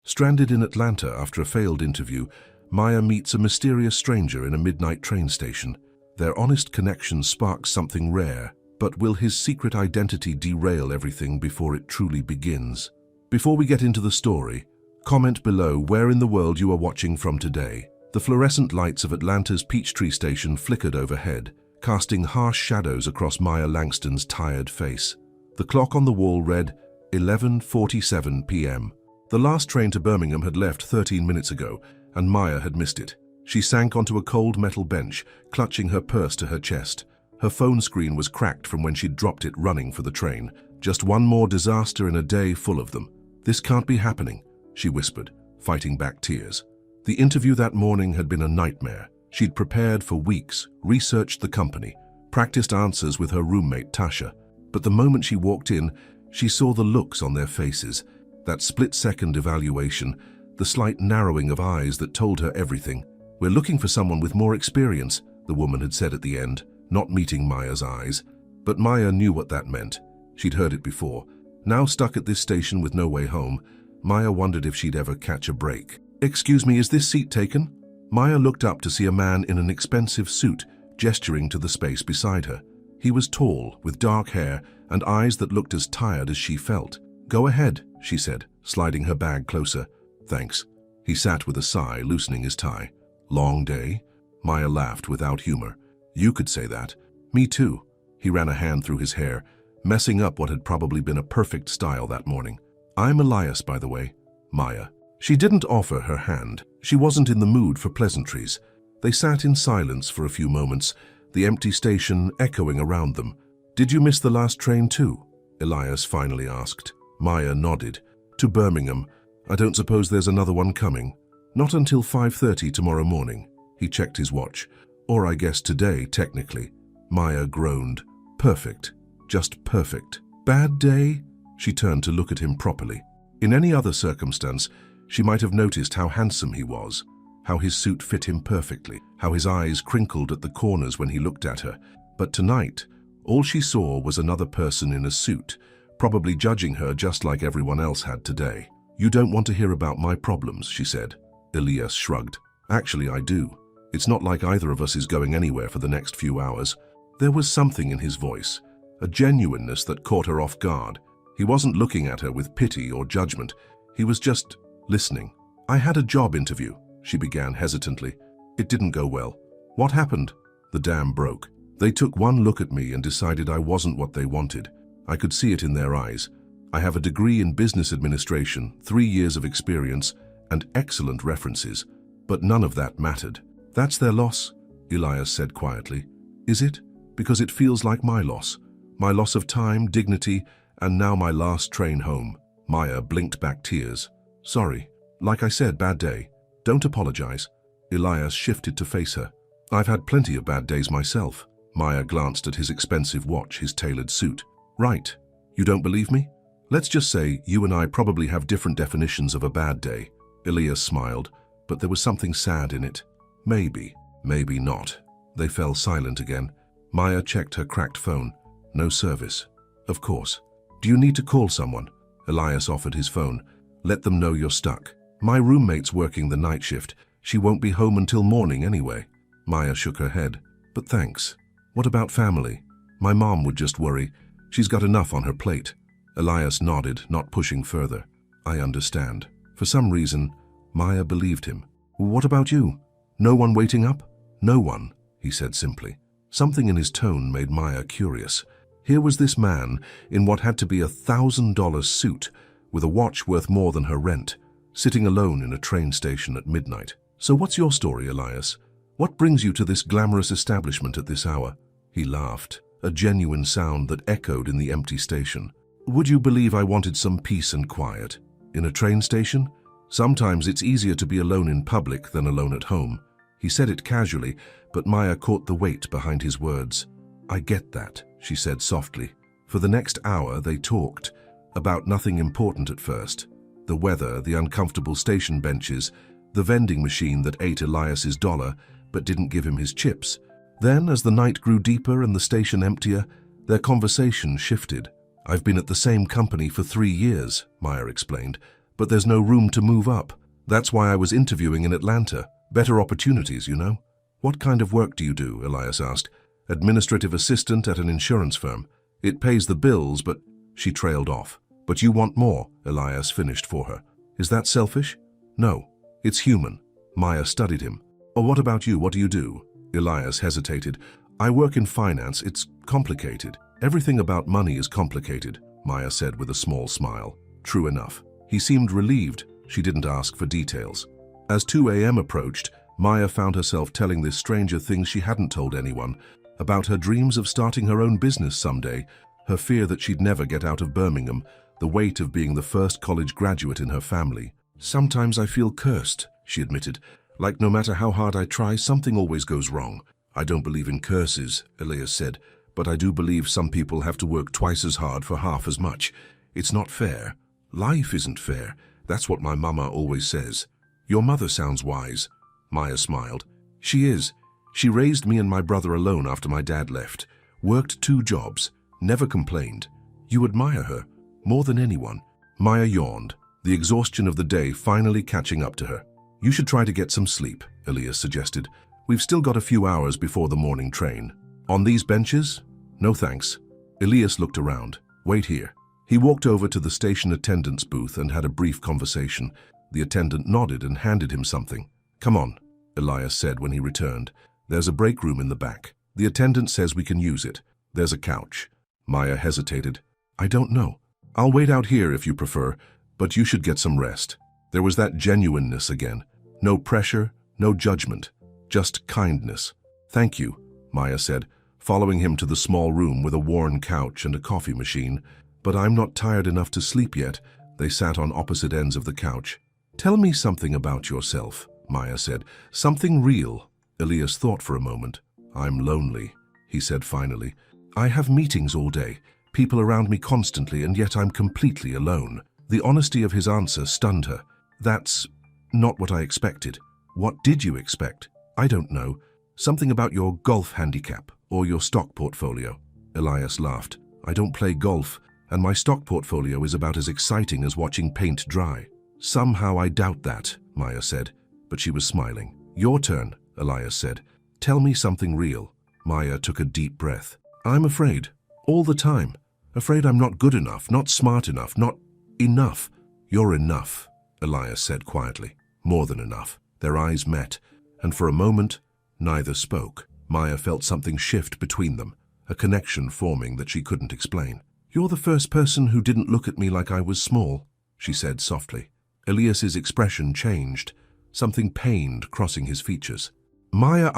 Stranded in Atlanta after a failed interview, Maya meets a mysterious stranger in a midnight train station. Their honest connection sparks something rare, but will his secret identity derail everything before it truly begins? Before we get into the story, comment below where in the world you are watching from today. The fluorescent lights of Atlanta's Peachtree Station flickered overhead, casting harsh shadows across Maya Langston's tired face. The clock on the wall read 11:47 p.m. The last train to Birmingham had left 13 minutes ago, and Maya had missed it. She sank onto a cold metal bench, clutching her purse to her chest. Her phone screen was cracked from when she'd dropped it running for the train. Just one more disaster in a day full of them. "This can't be happening," she whispered, fighting back tears. The interview that morning had been a nightmare. She'd prepared for weeks, researched the company, practiced answers with her roommate Tasha. But the moment she walked in, she saw the looks on their faces. That split-second evaluation, the slight narrowing of eyes that told her everything. "We're looking for someone with more experience," the woman had said at the end, not meeting Maya's eyes. But Maya knew what that meant. She'd heard it before. Now stuck at this station with no way home, Maya wondered if she'd ever catch a break. "Excuse me, is this seat taken?" Maya looked up to see a man in an expensive suit, gesturing to the space beside her. He was tall, with dark hair and eyes that looked as tired as she felt. "Go ahead," she said, sliding her bag closer. "Thanks." He sat with a sigh, loosening his tie. "Long day?" Maya laughed without humor. "You could say that." "Me too." He ran a hand through his hair, messing up what had probably been a perfect style that morning. "I'm Elias, by the way." Maya. She didn't offer her hand. She wasn't in the mood for pleasantries. They sat in silence for a few moments, the empty station echoing around them. "Did you miss the last train too?" Elias finally asked. Maya nodded. "To Birmingham. I don't suppose there's another one coming." "Not until 5:30 tomorrow morning." He checked his watch. "Or I guess today, technically." Maya groaned. "Perfect. Just perfect." "Bad day?" She turned to look at him properly. In any other circumstance, she might have noticed how handsome he was, how his suit fit him perfectly, how his eyes crinkled at the corners when he looked at her. But tonight, all she saw was another person in a suit, probably judging her just like everyone else had today. "You don't want to hear about my problems," she said. Elias shrugged. "Actually, I do. It's not like either of us is going anywhere for the next few hours." There was something in his voice, a genuineness that caught her off guard. He wasn't looking at her with pity or judgment. He was just listening. "I had a job interview," she began hesitantly. "It didn't go well." "What happened?" "The dam broke. They took one look at me and decided I wasn't what they wanted. I could see it in their eyes. I have a degree in business administration, 3 years of experience, and excellent references. But none of that mattered." "That's their loss," Elias said quietly. "Is it? Because it feels like my loss. My loss of time, dignity, and now my last train home." Maya blinked back tears. "Sorry. Like I said, bad day. Don't apologize." Elias shifted to face her. "I've had plenty of bad days myself." Maya glanced at his expensive watch, his tailored suit. "Right. You don't believe me? Let's just say you and I probably have different definitions of a bad day." Elias smiled, but there was something sad in it. "Maybe, maybe not." They fell silent again. Maya checked her cracked phone. No service. "Of course. Do you need to call someone?" Elias offered his phone. "Let them know you're stuck." "My roommate's working the night shift. She won't be home until morning anyway." Maya shook her head. "But thanks. What about family? My mom would just worry. She's got enough on her plate." Elias nodded, not pushing further. "I understand." For some reason, Maya believed him. "What about you? No one waiting up?" "No one," he said simply. Something in his tone made Maya curious. Here was this man in what had to be $1,000 suit, with a watch worth more than her rent, sitting alone in a train station at midnight. "So what's your story, Elias? What brings you to this glamorous establishment at this hour?" He laughed, a genuine sound that echoed in the empty station. "Would you believe I wanted some peace and quiet? In a train station? Sometimes it's easier to be alone in public than alone at home." He said it casually, but Maya caught the weight behind his words. "I get that," she said softly. For the next hour they talked, about nothing important at first. The weather, the uncomfortable station benches, the vending machine that ate Elias's dollar but didn't give him his chips. Then, as the night grew deeper and the station emptier, their conversation shifted. "I've been at the same company for 3 years," Maya explained, But there's no room to move up. That's why I was interviewing in Atlanta. Better opportunities, you know. What kind of work do you do? Elias asked. Administrative assistant at an insurance firm. It pays the bills, but... She trailed off. But you want more, Elias finished for her. Is that selfish? No, it's human. Maya studied him. Or what about you? What do you do? Elias hesitated. I work in finance. It's complicated. Everything about money is complicated, Maya said with a small smile. True enough. He seemed relieved. She didn't ask for details. As 2 a.m. approached, Maya found herself telling this stranger things she hadn't told anyone, about her dreams of starting her own business someday, her fear that she'd never get out of Birmingham, the weight of being the first college graduate in her family. Sometimes I feel cursed, she admitted. Like no matter how hard I try, something always goes wrong. I don't believe in curses, Elias said, but I do believe some people have to work twice as hard for half as much. It's not fair. Life isn't fair. That's what my mama always says. Your mother sounds wise. Maya smiled. She is. She raised me and my brother alone after my dad left. Worked 2 jobs. Never complained. You admire her. More than anyone. Maya yawned, the exhaustion of the day finally catching up to her. You should try to get some sleep, Elias suggested. We've still got a few hours before the morning train. On these benches? No thanks. Elias looked around. Wait here. He walked over to the station attendant's booth and had a brief conversation. The attendant nodded and handed him something. Come on, Elias said when he returned. There's a break room in the back. The attendant says we can use it. There's a couch. Maya hesitated. I don't know. I'll wait out here if you prefer, but you should get some rest. There was that genuineness again. No pressure, no judgment, just kindness. Thank you, Maya said, following him to the small room with a worn couch and a coffee machine. But I'm not tired enough to sleep yet. They sat on opposite ends of the couch. Tell me something about yourself, Maya said. Something real. Elias thought for a moment. I'm lonely, he said finally. I have meetings all day, people around me constantly, and yet I'm completely alone. The honesty of his answer stunned her. That's not what I expected. What did you expect? I don't know. Something about your golf handicap or your stock portfolio. Elias laughed. I don't play golf, and my stock portfolio is about as exciting as watching paint dry. Somehow I doubt that, Maya said, but she was smiling. Your turn, Elias said. Tell me something real. Maya took a deep breath. I'm afraid. All the time. Afraid I'm not good enough, not smart enough, not enough. You're enough, Elias said quietly. More than enough. Their eyes met, and for a moment, neither spoke. Maya felt something shift between them, a connection forming that she couldn't explain. You're the first person who didn't look at me like I was small, she said softly. Elias's expression changed, something pained crossing his features. Maya,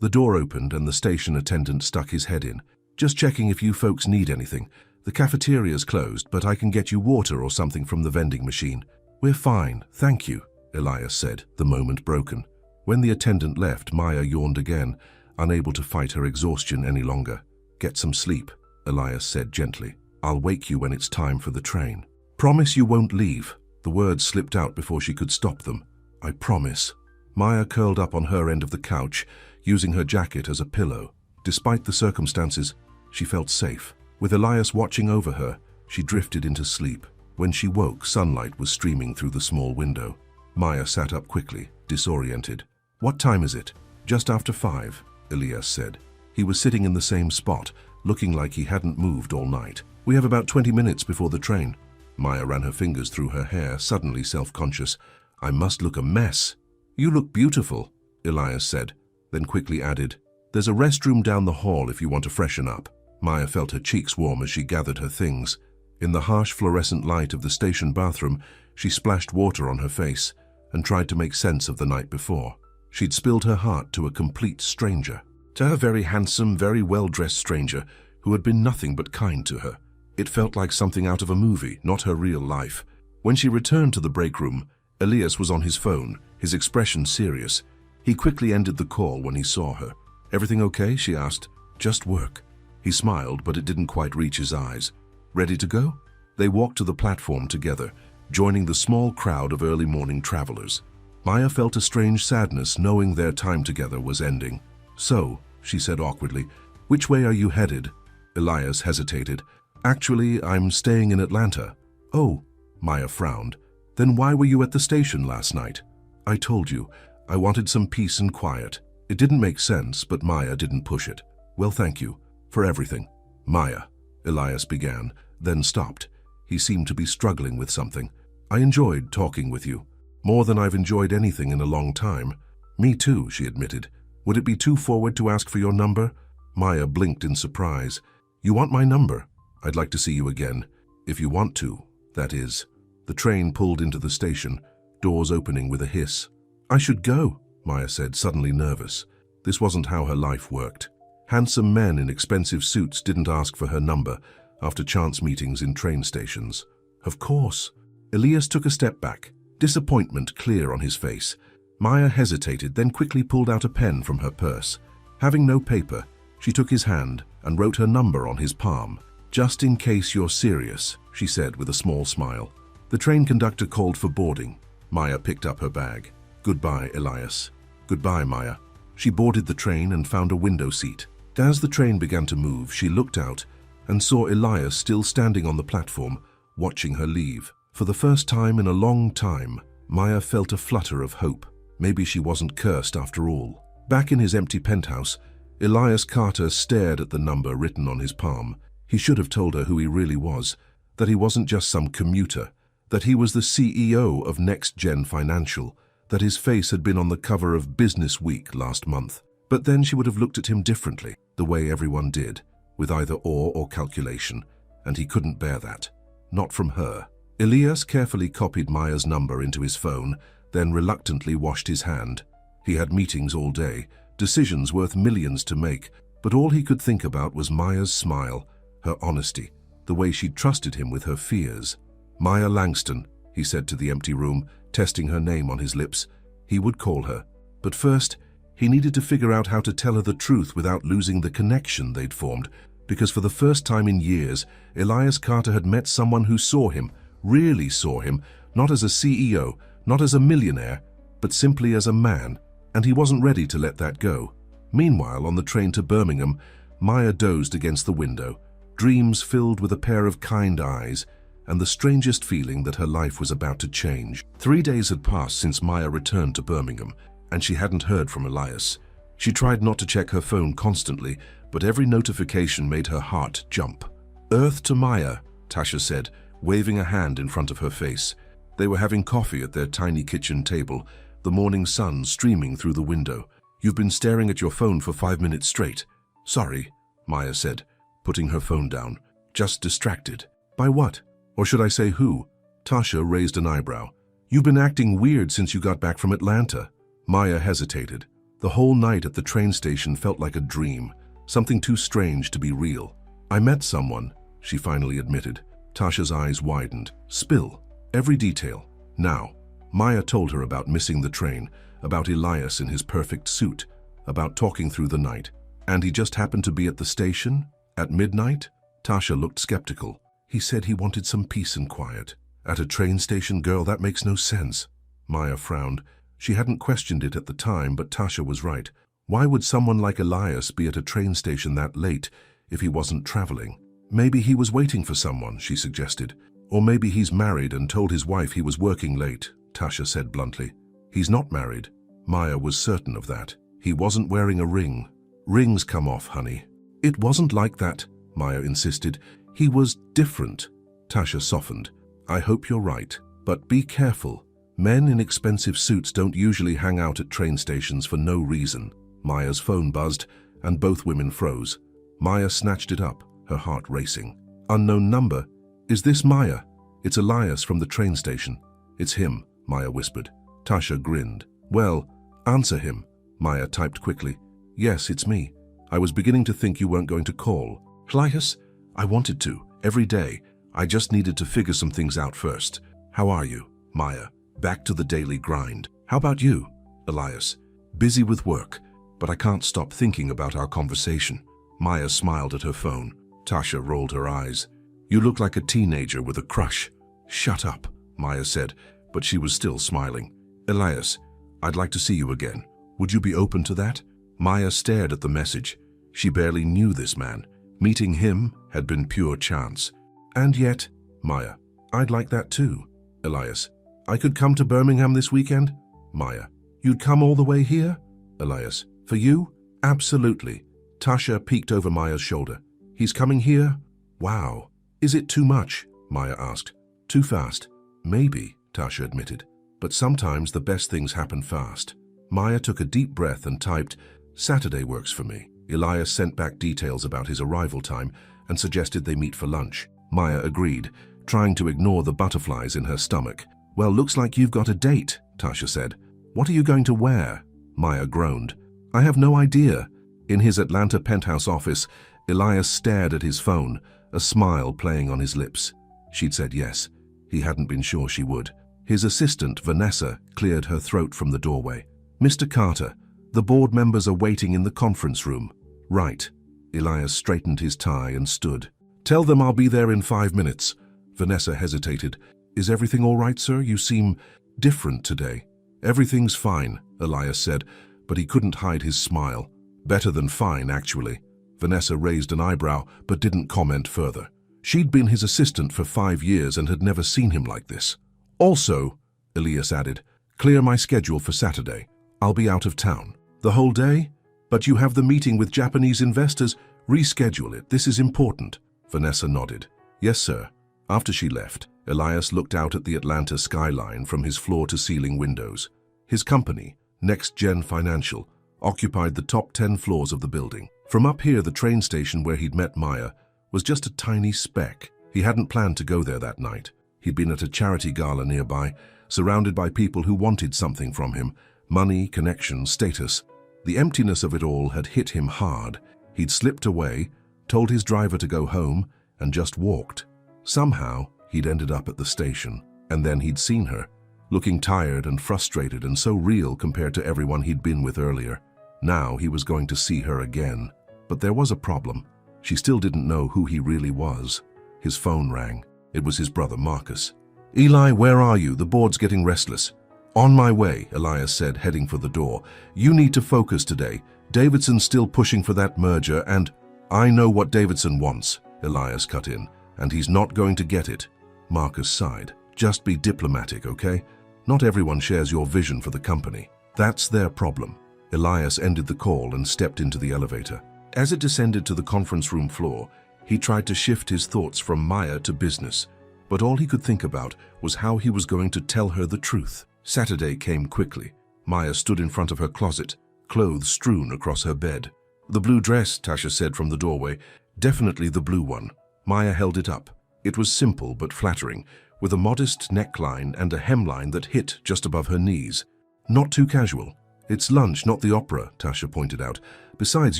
The door opened and the station attendant stuck his head in. Just checking if you folks need anything. The cafeteria's closed, but I can get you water or something from the vending machine. We're fine, thank you, Elias said, the moment broken. When the attendant left, Maya yawned again, unable to fight her exhaustion any longer. Get some sleep, Elias said gently. I'll wake you when it's time for the train. Promise you won't leave. The words slipped out before she could stop them. I promise. Maya curled up on her end of the couch, using her jacket as a pillow. Despite the circumstances, she felt safe. With Elias watching over her, she drifted into sleep. When she woke, sunlight was streaming through the small window. Maya sat up quickly, disoriented. What time is it? Just after 5, Elias said. He was sitting in the same spot, looking like he hadn't moved all night. We have about 20 minutes before the train. Maya ran her fingers through her hair, suddenly self-conscious. I must look a mess. You look beautiful, Elias said, then quickly added, There's a restroom down the hall if you want to freshen up. Maya felt her cheeks warm as she gathered her things. In the harsh fluorescent light of the station bathroom, she splashed water on her face and tried to make sense of the night before. She'd spilled her heart to a complete stranger. To a very handsome, very well-dressed stranger who had been nothing but kind to her. It felt like something out of a movie, not her real life. When she returned to the break room, Elias was on his phone, his expression serious. He quickly ended the call when he saw her. Everything okay? She asked. Just work. He smiled, but it didn't quite reach his eyes. Ready to go? They walked to the platform together, joining the small crowd of early morning travelers. Maya felt a strange sadness knowing their time together was ending. So, she said awkwardly, which way are you headed? Elias hesitated. Actually, I'm staying in Atlanta. Oh, Maya frowned. Then why were you at the station last night? I told you, I wanted some peace and quiet. It didn't make sense, but Maya didn't push it. Well, thank you for everything. Maya, Elias began, then stopped. He seemed to be struggling with something. I enjoyed talking with you, more than I've enjoyed anything in a long time. Me too, she admitted. Would it be too forward to ask for your number? Maya blinked in surprise. You want my number? I'd like to see you again. If you want to, that is. The train pulled into the station, doors opening with a hiss. I should go, Maya said, suddenly nervous. This wasn't how her life worked. Handsome men in expensive suits didn't ask for her number after chance meetings in train stations. Of course. Elias took a step back, disappointment clear on his face. Maya hesitated, then quickly pulled out a pen from her purse. Having no paper, she took his hand and wrote her number on his palm. Just in case you're serious, she said with a small smile. The train conductor called for boarding. Maya picked up her bag. Goodbye, Elias. Goodbye, Maya. She boarded the train and found a window seat. As the train began to move, she looked out and saw Elias still standing on the platform, watching her leave. For the first time in a long time, Maya felt a flutter of hope. Maybe she wasn't cursed after all. Back in his empty penthouse, Elias Carter stared at the number written on his palm. He should have told her who he really was, that he wasn't just some commuter, that he was the CEO of Next Gen Financial, that his face had been on the cover of Business Week last month. But then she would have looked at him differently, the way everyone did, with either awe or calculation, and he couldn't bear that. Not from her. Elias carefully copied Maya's number into his phone, then reluctantly washed his hand. He had meetings all day, decisions worth millions to make, but all he could think about was Maya's smile, her honesty, the way she'd trusted him with her fears. Maya Langston, he said to the empty room, testing her name on his lips. He would call her. But first, he needed to figure out how to tell her the truth without losing the connection they'd formed, because for the first time in years, Elias Carter had met someone who saw him, really saw him, not as a CEO, not as a millionaire, but simply as a man, and he wasn't ready to let that go. Meanwhile, on the train to Birmingham, Maya dozed against the window, dreams filled with a pair of kind eyes, and the strangest feeling that her life was about to change. 3 days had passed since Maya returned to Birmingham, and she hadn't heard from Elias. She tried not to check her phone constantly, but every notification made her heart jump. Earth to Maya, Tasha said, waving a hand in front of her face. They were having coffee at their tiny kitchen table, the morning sun streaming through the window. You've been staring at your phone for 5 minutes straight. Sorry, Maya said, putting her phone down. Just distracted. By what? Or should I say who? Tasha raised an eyebrow. You've been acting weird since you got back from Atlanta. Maya hesitated. The whole night at the train station felt like a dream, something too strange to be real. I met someone, she finally admitted. Tasha's eyes widened. Spill. Every detail. Now. Maya told her about missing the train, about Elias in his perfect suit, about talking through the night. And he just happened to be at the station? At midnight? Tasha looked skeptical. He said he wanted some peace and quiet. At a train station, girl, that makes no sense. Maya frowned. She hadn't questioned it at the time, but Tasha was right. Why would someone like Elias be at a train station that late if he wasn't traveling? Maybe he was waiting for someone, she suggested. Or maybe he's married and told his wife he was working late, Tasha said bluntly. He's not married. Maya was certain of that. He wasn't wearing a ring. Rings come off, honey. It wasn't like that, Maya insisted. He was different. Tasha softened. I hope you're right, but be careful. Men in expensive suits don't usually hang out at train stations for no reason. Maya's phone buzzed, and both women froze. Maya snatched it up, her heart racing. Unknown number. Is this Maya? It's Elias from the train station. It's him, Maya whispered. Tasha grinned. Well, answer him. Maya typed quickly. Yes, it's me. I was beginning to think you weren't going to call. Elias? I wanted to, every day. I just needed to figure some things out first. How are you? Maya. Back to the daily grind. How about you? Elias. Busy with work, but I can't stop thinking about our conversation. Maya smiled at her phone. Tasha rolled her eyes. You look like a teenager with a crush. Shut up, Maya said, but she was still smiling. Elias, I'd like to see you again. Would you be open to that? Maya stared at the message. She barely knew this man. Meeting him had been pure chance. And yet, Maya, I'd like that too. Elias, I could come to Birmingham this weekend? Maya. You'd come all the way here? Elias. For you? Absolutely. Tasha peeked over Maya's shoulder. He's coming here? Wow. Is it too much? Maya asked. Too fast? Maybe, Tasha admitted. But sometimes the best things happen fast. Maya took a deep breath and typed, Saturday works for me. Elias sent back details about his arrival time and suggested they meet for lunch. Maya agreed, trying to ignore the butterflies in her stomach. Well, looks like you've got a date, Tasha said. What are you going to wear? Maya groaned. I have no idea. In his Atlanta penthouse office, Elias stared at his phone, a smile playing on his lips. She'd said yes. He hadn't been sure she would. His assistant, Vanessa, cleared her throat from the doorway. Mr. Carter, the board members are waiting in the conference room. Right. Elias straightened his tie and stood. Tell them I'll be there in 5 minutes. Vanessa hesitated. Is everything all right, sir? You seem different today. Everything's fine, Elias said, but he couldn't hide his smile. Better than fine, actually. Vanessa raised an eyebrow, but didn't comment further. She'd been his assistant for 5 years and had never seen him like this. Also, Elias added, clear my schedule for Saturday. I'll be out of town. The whole day? But you have the meeting with Japanese investors. Reschedule it. This is important. Vanessa nodded. Yes, sir. After she left, Elias looked out at the Atlanta skyline from his floor-to-ceiling windows. His company, Next Gen Financial, occupied the top 10 floors of the building. From up here, the train station where he'd met Maya was just a tiny speck. He hadn't planned to go there that night. He'd been at a charity gala nearby, surrounded by people who wanted something from him. Money, connection, status. The emptiness of it all had hit him hard. He'd slipped away, told his driver to go home, and just walked. Somehow, he'd ended up at the station, and then he'd seen her, looking tired and frustrated and so real compared to everyone he'd been with earlier. Now he was going to see her again. But there was a problem. She still didn't know who he really was. His phone rang. It was his brother Marcus. Eli, where are you? The board's getting restless. On my way, Elias said, heading for the door. You need to focus today. Davidson's still pushing for that merger, and I know what Davidson wants, Elias cut in, and he's not going to get it. Marcus sighed. Just be diplomatic, okay? Not everyone shares your vision for the company. That's their problem. Elias ended the call and stepped into the elevator. As it descended to the conference room floor, he tried to shift his thoughts from Maya to business, but all he could think about was how he was going to tell her the truth. Saturday came quickly. Maya stood in front of her closet, clothes strewn across her bed. The blue dress, Tasha said from the doorway. Definitely the blue one. Maya held it up. It was simple but flattering, with a modest neckline and a hemline that hit just above her knees. Not too casual. It's lunch, not the opera, Tasha pointed out. Besides,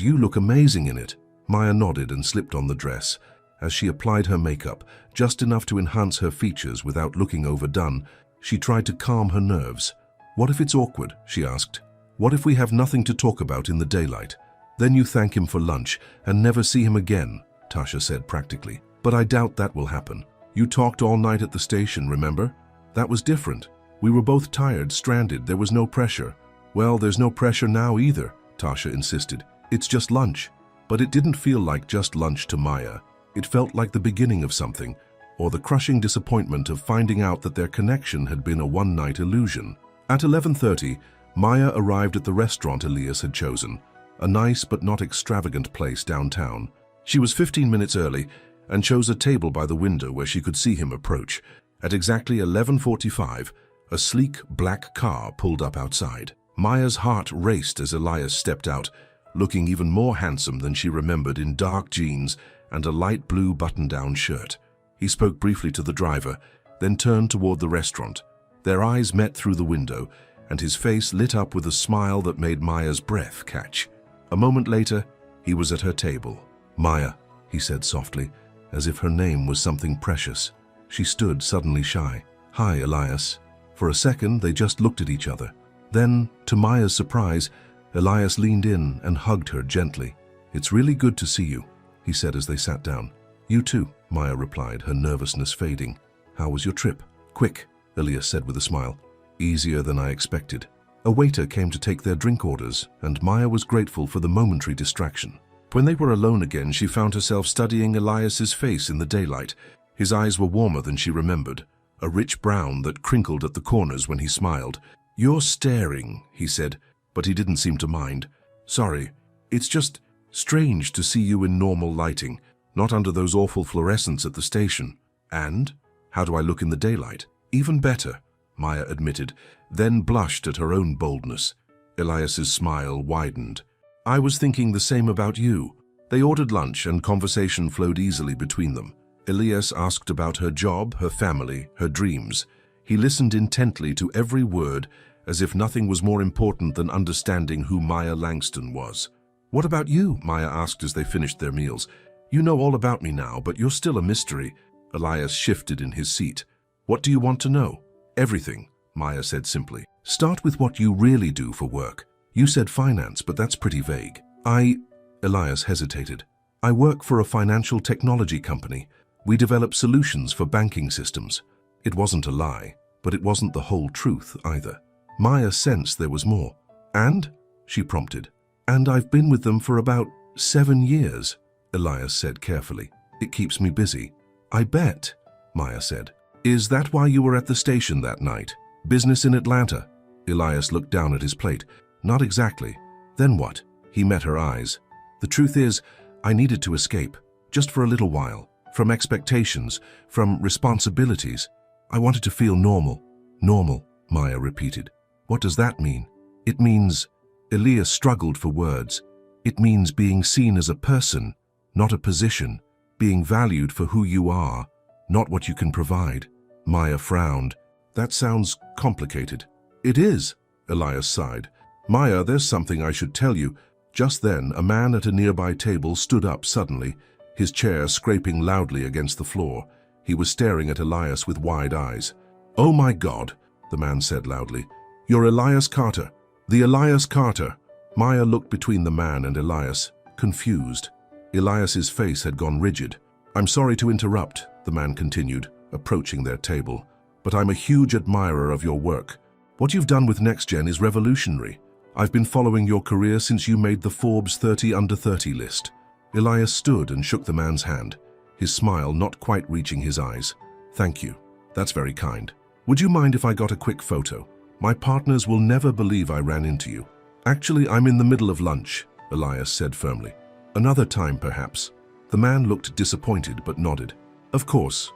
you look amazing in it. Maya nodded and slipped on the dress. As she applied her makeup, just enough to enhance her features without looking overdone, she tried to calm her nerves. What if it's awkward? She asked. What if we have nothing to talk about in the daylight? Then you thank him for lunch and never see him again, Tasha said practically. But I doubt that will happen. You talked all night at the station, remember? That was different. We were both tired, stranded, there was no pressure. Well, there's no pressure now either, Tasha insisted. It's just lunch. But it didn't feel like just lunch to Maya. It felt like the beginning of something, or the crushing disappointment of finding out that their connection had been a one-night illusion. At 11:30, Maya arrived at the restaurant Elias had chosen, a nice but not extravagant place downtown. She was 15 minutes early and chose a table by the window where she could see him approach. At exactly 11:45, a sleek black car pulled up outside. Maya's heart raced as Elias stepped out, looking even more handsome than she remembered in dark jeans and a light blue button-down shirt. He spoke briefly to the driver, then turned toward the restaurant. Their eyes met through the window, and his face lit up with a smile that made Maya's breath catch. A moment later, he was at her table. Maya, he said softly, as if her name was something precious. She stood suddenly shy. Hi, Elias. For a second, they just looked at each other. Then, to Maya's surprise, Elias leaned in and hugged her gently. It's really good to see you, he said as they sat down. You too, Maya replied, her nervousness fading. How was your trip? Quick, Elias said with a smile. Easier than I expected. A waiter came to take their drink orders, and Maya was grateful for the momentary distraction. When they were alone again, she found herself studying Elias's face in the daylight. His eyes were warmer than she remembered, a rich brown that crinkled at the corners when he smiled. "You're staring," he said, but he didn't seem to mind. "Sorry, it's just strange to see you in normal lighting, not under those awful fluorescents at the station." "And? How do I look in the daylight?" "Even better," Maya admitted, then blushed at her own boldness. Elias's smile widened. "I was thinking the same about you." They ordered lunch and conversation flowed easily between them. Elias asked about her job, her family, her dreams. He listened intently to every word, as if nothing was more important than understanding who Maya Langston was. "What about you?" Maya asked as they finished their meals. "You know all about me now, but you're still a mystery." Elias shifted in his seat. "What do you want to know?" "Everything," Maya said simply. "Start with what you really do for work. You said finance, but that's pretty vague." Elias hesitated. "I work for a financial technology company. We develop solutions for banking systems." It wasn't a lie, but it wasn't the whole truth either. Maya sensed there was more. "And?" she prompted. "And I've been with them for about 7 years," Elias said carefully. "It keeps me busy." "I bet," Maya said. "Is that why you were at the station that night? Business in Atlanta?" Elias looked down at his plate. "Not exactly." "Then what?" He met her eyes. "The truth is, I needed to escape, just for a little while, from expectations, from responsibilities. I wanted to feel normal." "Normal," Maya repeated. "What does that mean?" "It means," Elias struggled for words, "it means being seen as a person, not a position, being valued for who you are, not what you can provide." Maya frowned. "That sounds complicated." "It is," Elias sighed. "Maya, there's something I should tell you." Just then, a man at a nearby table stood up suddenly, his chair scraping loudly against the floor. He was staring at Elias with wide eyes. "Oh my God," the man said loudly. "You're Elias Carter. The Elias Carter." Maya looked between the man and Elias, confused. Elias's face had gone rigid. "I'm sorry to interrupt," the man continued, approaching their table, "but I'm a huge admirer of your work. What you've done with NextGen is revolutionary. I've been following your career since you made the Forbes 30 Under 30 list." Elias stood and shook the man's hand, his smile not quite reaching his eyes. "Thank you. That's very kind. Would you mind if I got a quick photo? My partners will never believe I ran into you." "Actually, I'm in the middle of lunch," Elias said firmly. "Another time, perhaps." The man looked disappointed but nodded. Of course.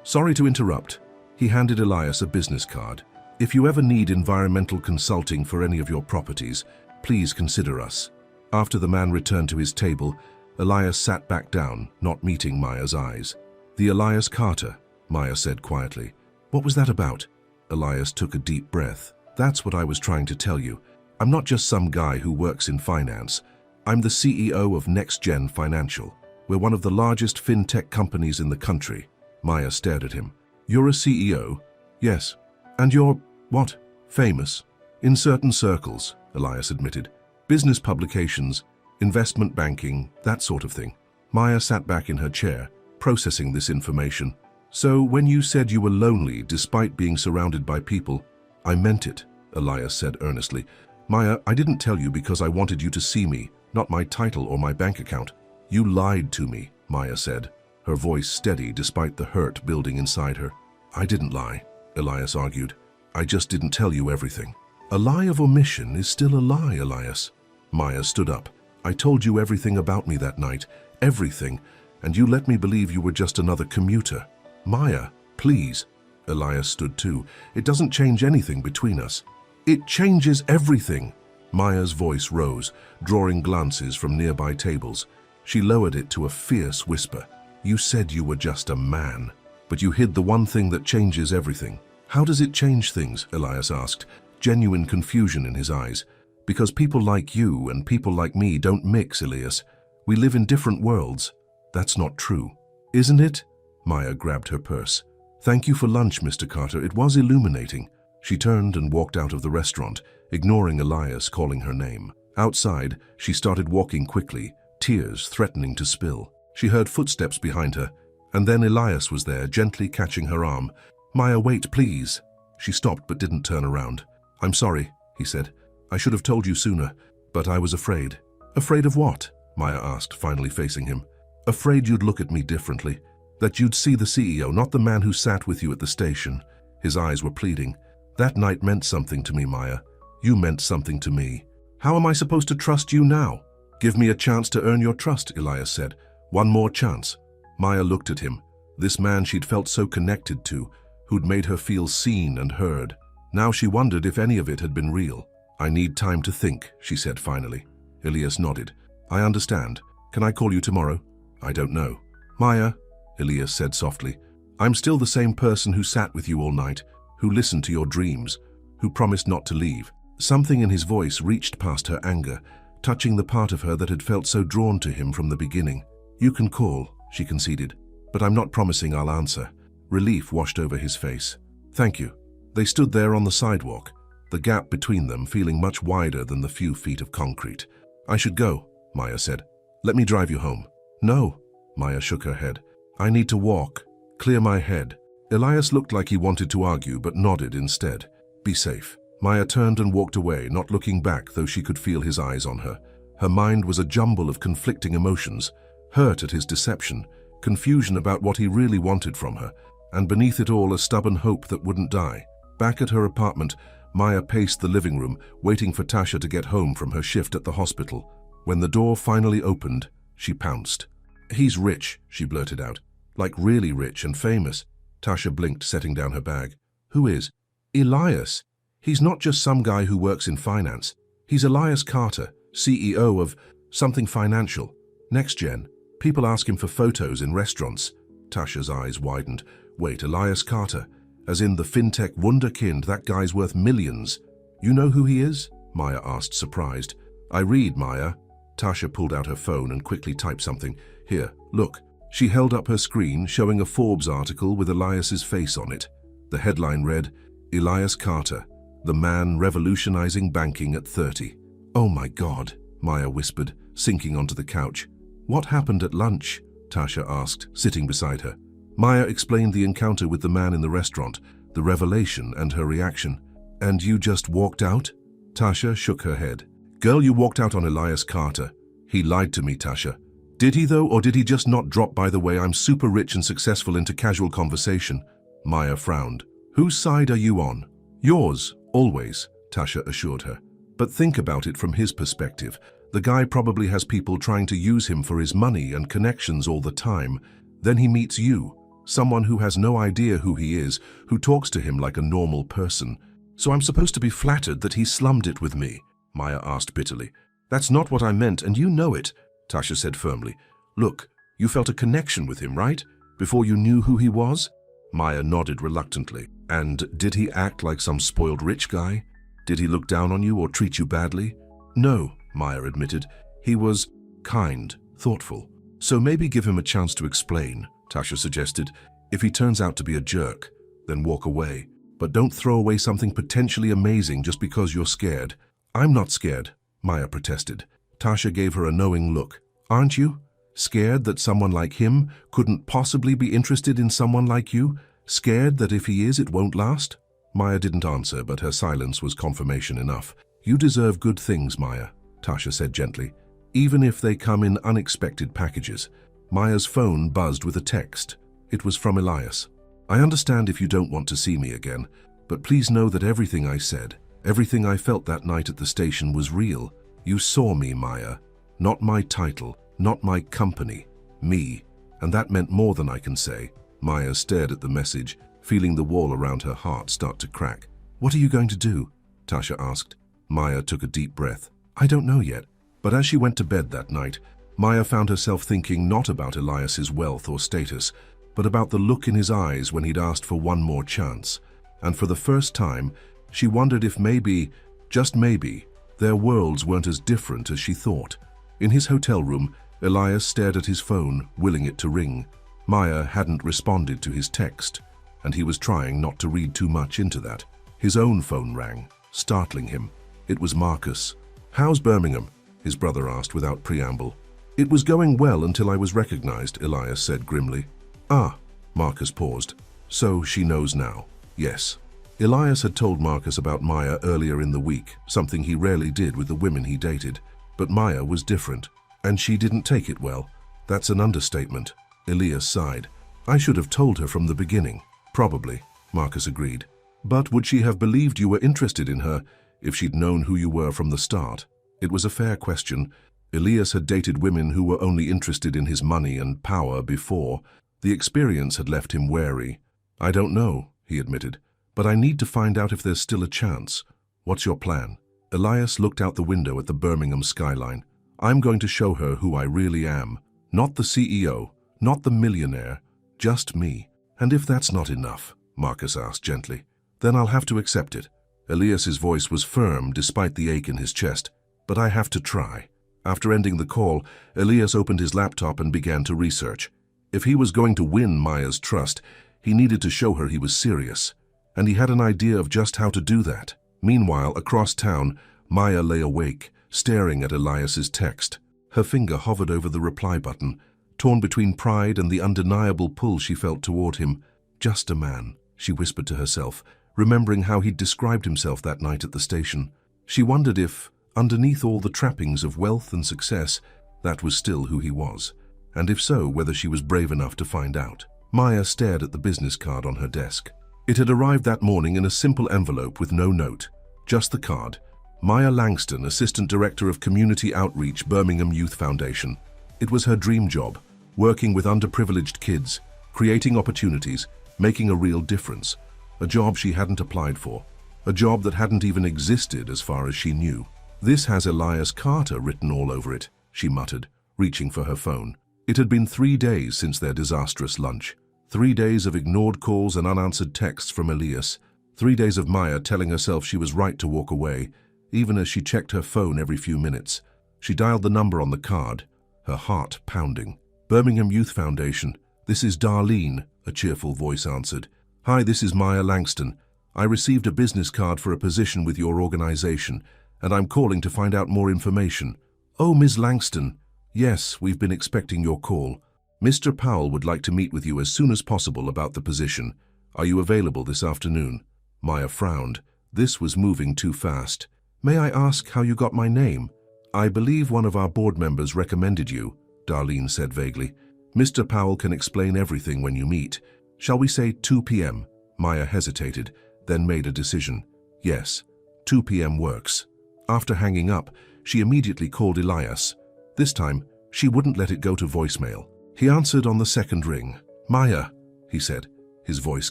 Sorry to interrupt." He handed Elias a business card. "If you ever need environmental consulting for any of your properties, please consider us." After the man returned to his table, Elias sat back down, not meeting Maya's eyes. "The Elias Carter," Maya said quietly. "What was that about?" Elias took a deep breath. "That's what I was trying to tell you. I'm not just some guy who works in finance. I'm the CEO of NextGen Financial. We're one of the largest fintech companies in the country." Maya stared at him. "You're a CEO?" "Yes." "And you're, what, famous?" "In certain circles," Elias admitted. "Business publications, investment banking, that sort of thing." Maya sat back in her chair, processing this information. "So when you said you were lonely despite being surrounded by people—" "I meant it," Elias said earnestly. "Maya, I didn't tell you because I wanted you to see me, not my title or my bank account." "You lied to me," Maya said, her voice steady despite the hurt building inside her. "I didn't lie," Elias argued. "I just didn't tell you everything." "A lie of omission is still a lie, Elias." Maya stood up. "I told you everything about me that night, everything, and you let me believe you were just another commuter." "Maya, please." Elias stood too. "It doesn't change anything between us." "It changes everything." Maya's voice rose, drawing glances from nearby tables. She lowered it to a fierce whisper. "You said you were just a man, but you hid the one thing that changes everything." "How does it change things?" Elias asked, genuine confusion in his eyes. "Because people like you and people like me don't mix, Elias. We live in different worlds." "That's not true." "Isn't it?" Maya grabbed her purse. "Thank you for lunch, Mr. Carter. It was illuminating." She turned and walked out of the restaurant, ignoring Elias calling her name. Outside, she started walking quickly, tears threatening to spill. She heard footsteps behind her, and then Elias was there, gently catching her arm. "Maya, wait, please." She stopped but didn't turn around. "I'm sorry," he said. "I should have told you sooner, but I was afraid." "Afraid of what?" Maya asked, finally facing him. "Afraid you'd look at me differently." That you'd see the CEO, not the man who sat with you at the station. His eyes were pleading. That night meant something to me, Maya. You meant something to me. How am I supposed to trust you now? Give me a chance to earn your trust, Elias said. One more chance. Maya looked at him. This man she'd felt so connected to, who'd made her feel seen and heard. Now she wondered if any of it had been real. I need time to think, she said finally. Elias nodded. I understand. Can I call you tomorrow? I don't know. Maya, Elias said softly, I'm still the same person who sat with you all night, who listened to your dreams, who promised not to leave. Something in his voice reached past her anger, touching the part of her that had felt so drawn to him from the beginning. You can call, she conceded, but I'm not promising I'll answer. Relief washed over his face. Thank you. They stood there on the sidewalk, the gap between them feeling much wider than the few feet of concrete. I should go, Maya said. Let me drive you home. No, Maya shook her head. I need to walk, clear my head. Elias looked like he wanted to argue, but nodded instead. Be safe. Maya turned and walked away, not looking back, though she could feel his eyes on her. Her mind was a jumble of conflicting emotions, hurt at his deception, confusion about what he really wanted from her, and beneath it all a stubborn hope that wouldn't die. Back at her apartment, Maya paced the living room, waiting for Tasha to get home from her shift at the hospital. When the door finally opened, she pounced. He's rich, she blurted out. Like really rich and famous. Tasha blinked, setting down her bag. Who is? Elias. He's not just some guy who works in finance. He's Elias Carter, CEO of something financial. Next Gen. People ask him for photos in restaurants. Tasha's eyes widened. Wait, Elias Carter? As in the fintech wunderkind, that guy's worth millions. You know who he is? Maya asked, surprised. I read, Maya. Tasha pulled out her phone and quickly typed something. Here, look. She held up her screen, showing a Forbes article with Elias's face on it. The headline read, Elias Carter, the man revolutionizing banking at 30. Oh my God, Maya whispered, sinking onto the couch. What happened at lunch? Tasha asked, sitting beside her. Maya explained the encounter with the man in the restaurant, the revelation and her reaction. And you just walked out? Tasha shook her head. Girl, you walked out on Elias Carter. He lied to me, Tasha. Did he though, or did he just not drop by the way I'm super rich and successful into casual conversation? Maya frowned. Whose side are you on? Yours, always, Tasha assured her. But think about it from his perspective. The guy probably has people trying to use him for his money and connections all the time. Then he meets you, someone who has no idea who he is, who talks to him like a normal person. So I'm supposed to be flattered that he slummed it with me? Maya asked bitterly. That's not what I meant, and you know it, Tasha said firmly. Look, you felt a connection with him, right? Before you knew who he was? Maya nodded reluctantly. And did he act like some spoiled rich guy? Did he look down on you or treat you badly? No, Maya admitted. He was kind, thoughtful. So maybe give him a chance to explain, Tasha suggested. If he turns out to be a jerk, then walk away. But don't throw away something potentially amazing just because you're scared. I'm not scared, Maya protested. Tasha gave her a knowing look. Aren't you? Scared that someone like him couldn't possibly be interested in someone like you? Scared that if he is, it won't last? Maya didn't answer, but her silence was confirmation enough. You deserve good things, Maya, Tasha said gently, even if they come in unexpected packages. Maya's phone buzzed with a text. It was from Elias. I understand if you don't want to see me again, but please know that everything I said, everything I felt that night at the station was real. You saw me, Maya. Not my title, not my company. Me. And that meant more than I can say. Maya stared at the message, feeling the wall around her heart start to crack. What are you going to do? Tasha asked. Maya took a deep breath. I don't know yet. But as she went to bed that night, Maya found herself thinking not about Elias's wealth or status, but about the look in his eyes when he'd asked for one more chance. And for the first time, she wondered if maybe, just maybe, their worlds weren't as different as she thought. In his hotel room, Elias stared at his phone, willing it to ring. Maya hadn't responded to his text, and he was trying not to read too much into that. His own phone rang, startling him. It was Marcus. How's Birmingham? His brother asked without preamble. It was going well until I was recognized, Elias said grimly. Ah, Marcus paused. So she knows now. Yes. Elias had told Marcus about Maya earlier in the week, something he rarely did with the women he dated. But Maya was different, and she didn't take it well. That's an understatement. Elias sighed. I should have told her from the beginning. Probably, Marcus agreed. But would she have believed you were interested in her if she'd known who you were from the start? It was a fair question. Elias had dated women who were only interested in his money and power before. The experience had left him wary. I don't know, he admitted, but I need to find out if there's still a chance. What's your plan? Elias looked out the window at the Birmingham skyline. I'm going to show her who I really am. Not the CEO, not the millionaire, just me. And if that's not enough, Marcus asked gently, then I'll have to accept it. Elias's voice was firm despite the ache in his chest. But I have to try. After ending the call, Elias opened his laptop and began to research. If he was going to win Maya's trust, he needed to show her he was serious. And he had an idea of just how to do that. Meanwhile, across town, Maya lay awake, staring at Elias's text. Her finger hovered over the reply button, torn between pride and the undeniable pull she felt toward him. Just a man, she whispered to herself, remembering how he'd described himself that night at the station. She wondered if, underneath all the trappings of wealth and success, that was still who he was. And if so, whether she was brave enough to find out. Maya stared at the business card on her desk. It had arrived that morning in a simple envelope with no note, just the card. Maya Langston, Assistant Director of Community Outreach, Birmingham Youth Foundation. It was her dream job, working with underprivileged kids, creating opportunities, making a real difference. A job she hadn't applied for. A job that hadn't even existed as far as she knew. This has Elias Carter written all over it, she muttered, reaching for her phone. It had been 3 days since their disastrous lunch. 3 days of ignored calls and unanswered texts from Elias. 3 days of Maya telling herself she was right to walk away, even as she checked her phone every few minutes. She dialed the number on the card, her heart pounding. Birmingham Youth Foundation. This is Darlene, a cheerful voice answered. Hi, this is Maya Langston. I received a business card for a position with your organization, and I'm calling to find out more information. Oh, Ms. Langston. Yes, we've been expecting your call. Mr. Powell would like to meet with you as soon as possible about the position. Are you available this afternoon? Maya frowned. This was moving too fast. May I ask how you got my name? I believe one of our board members recommended you, Darlene said vaguely. Mr. Powell can explain everything when you meet. Shall we say 2 p.m.? Maya hesitated, then made a decision. Yes, 2 p.m. works. After hanging up, she immediately called Elias. This time, she wouldn't let it go to voicemail. He answered on the second ring. Maya, he said, his voice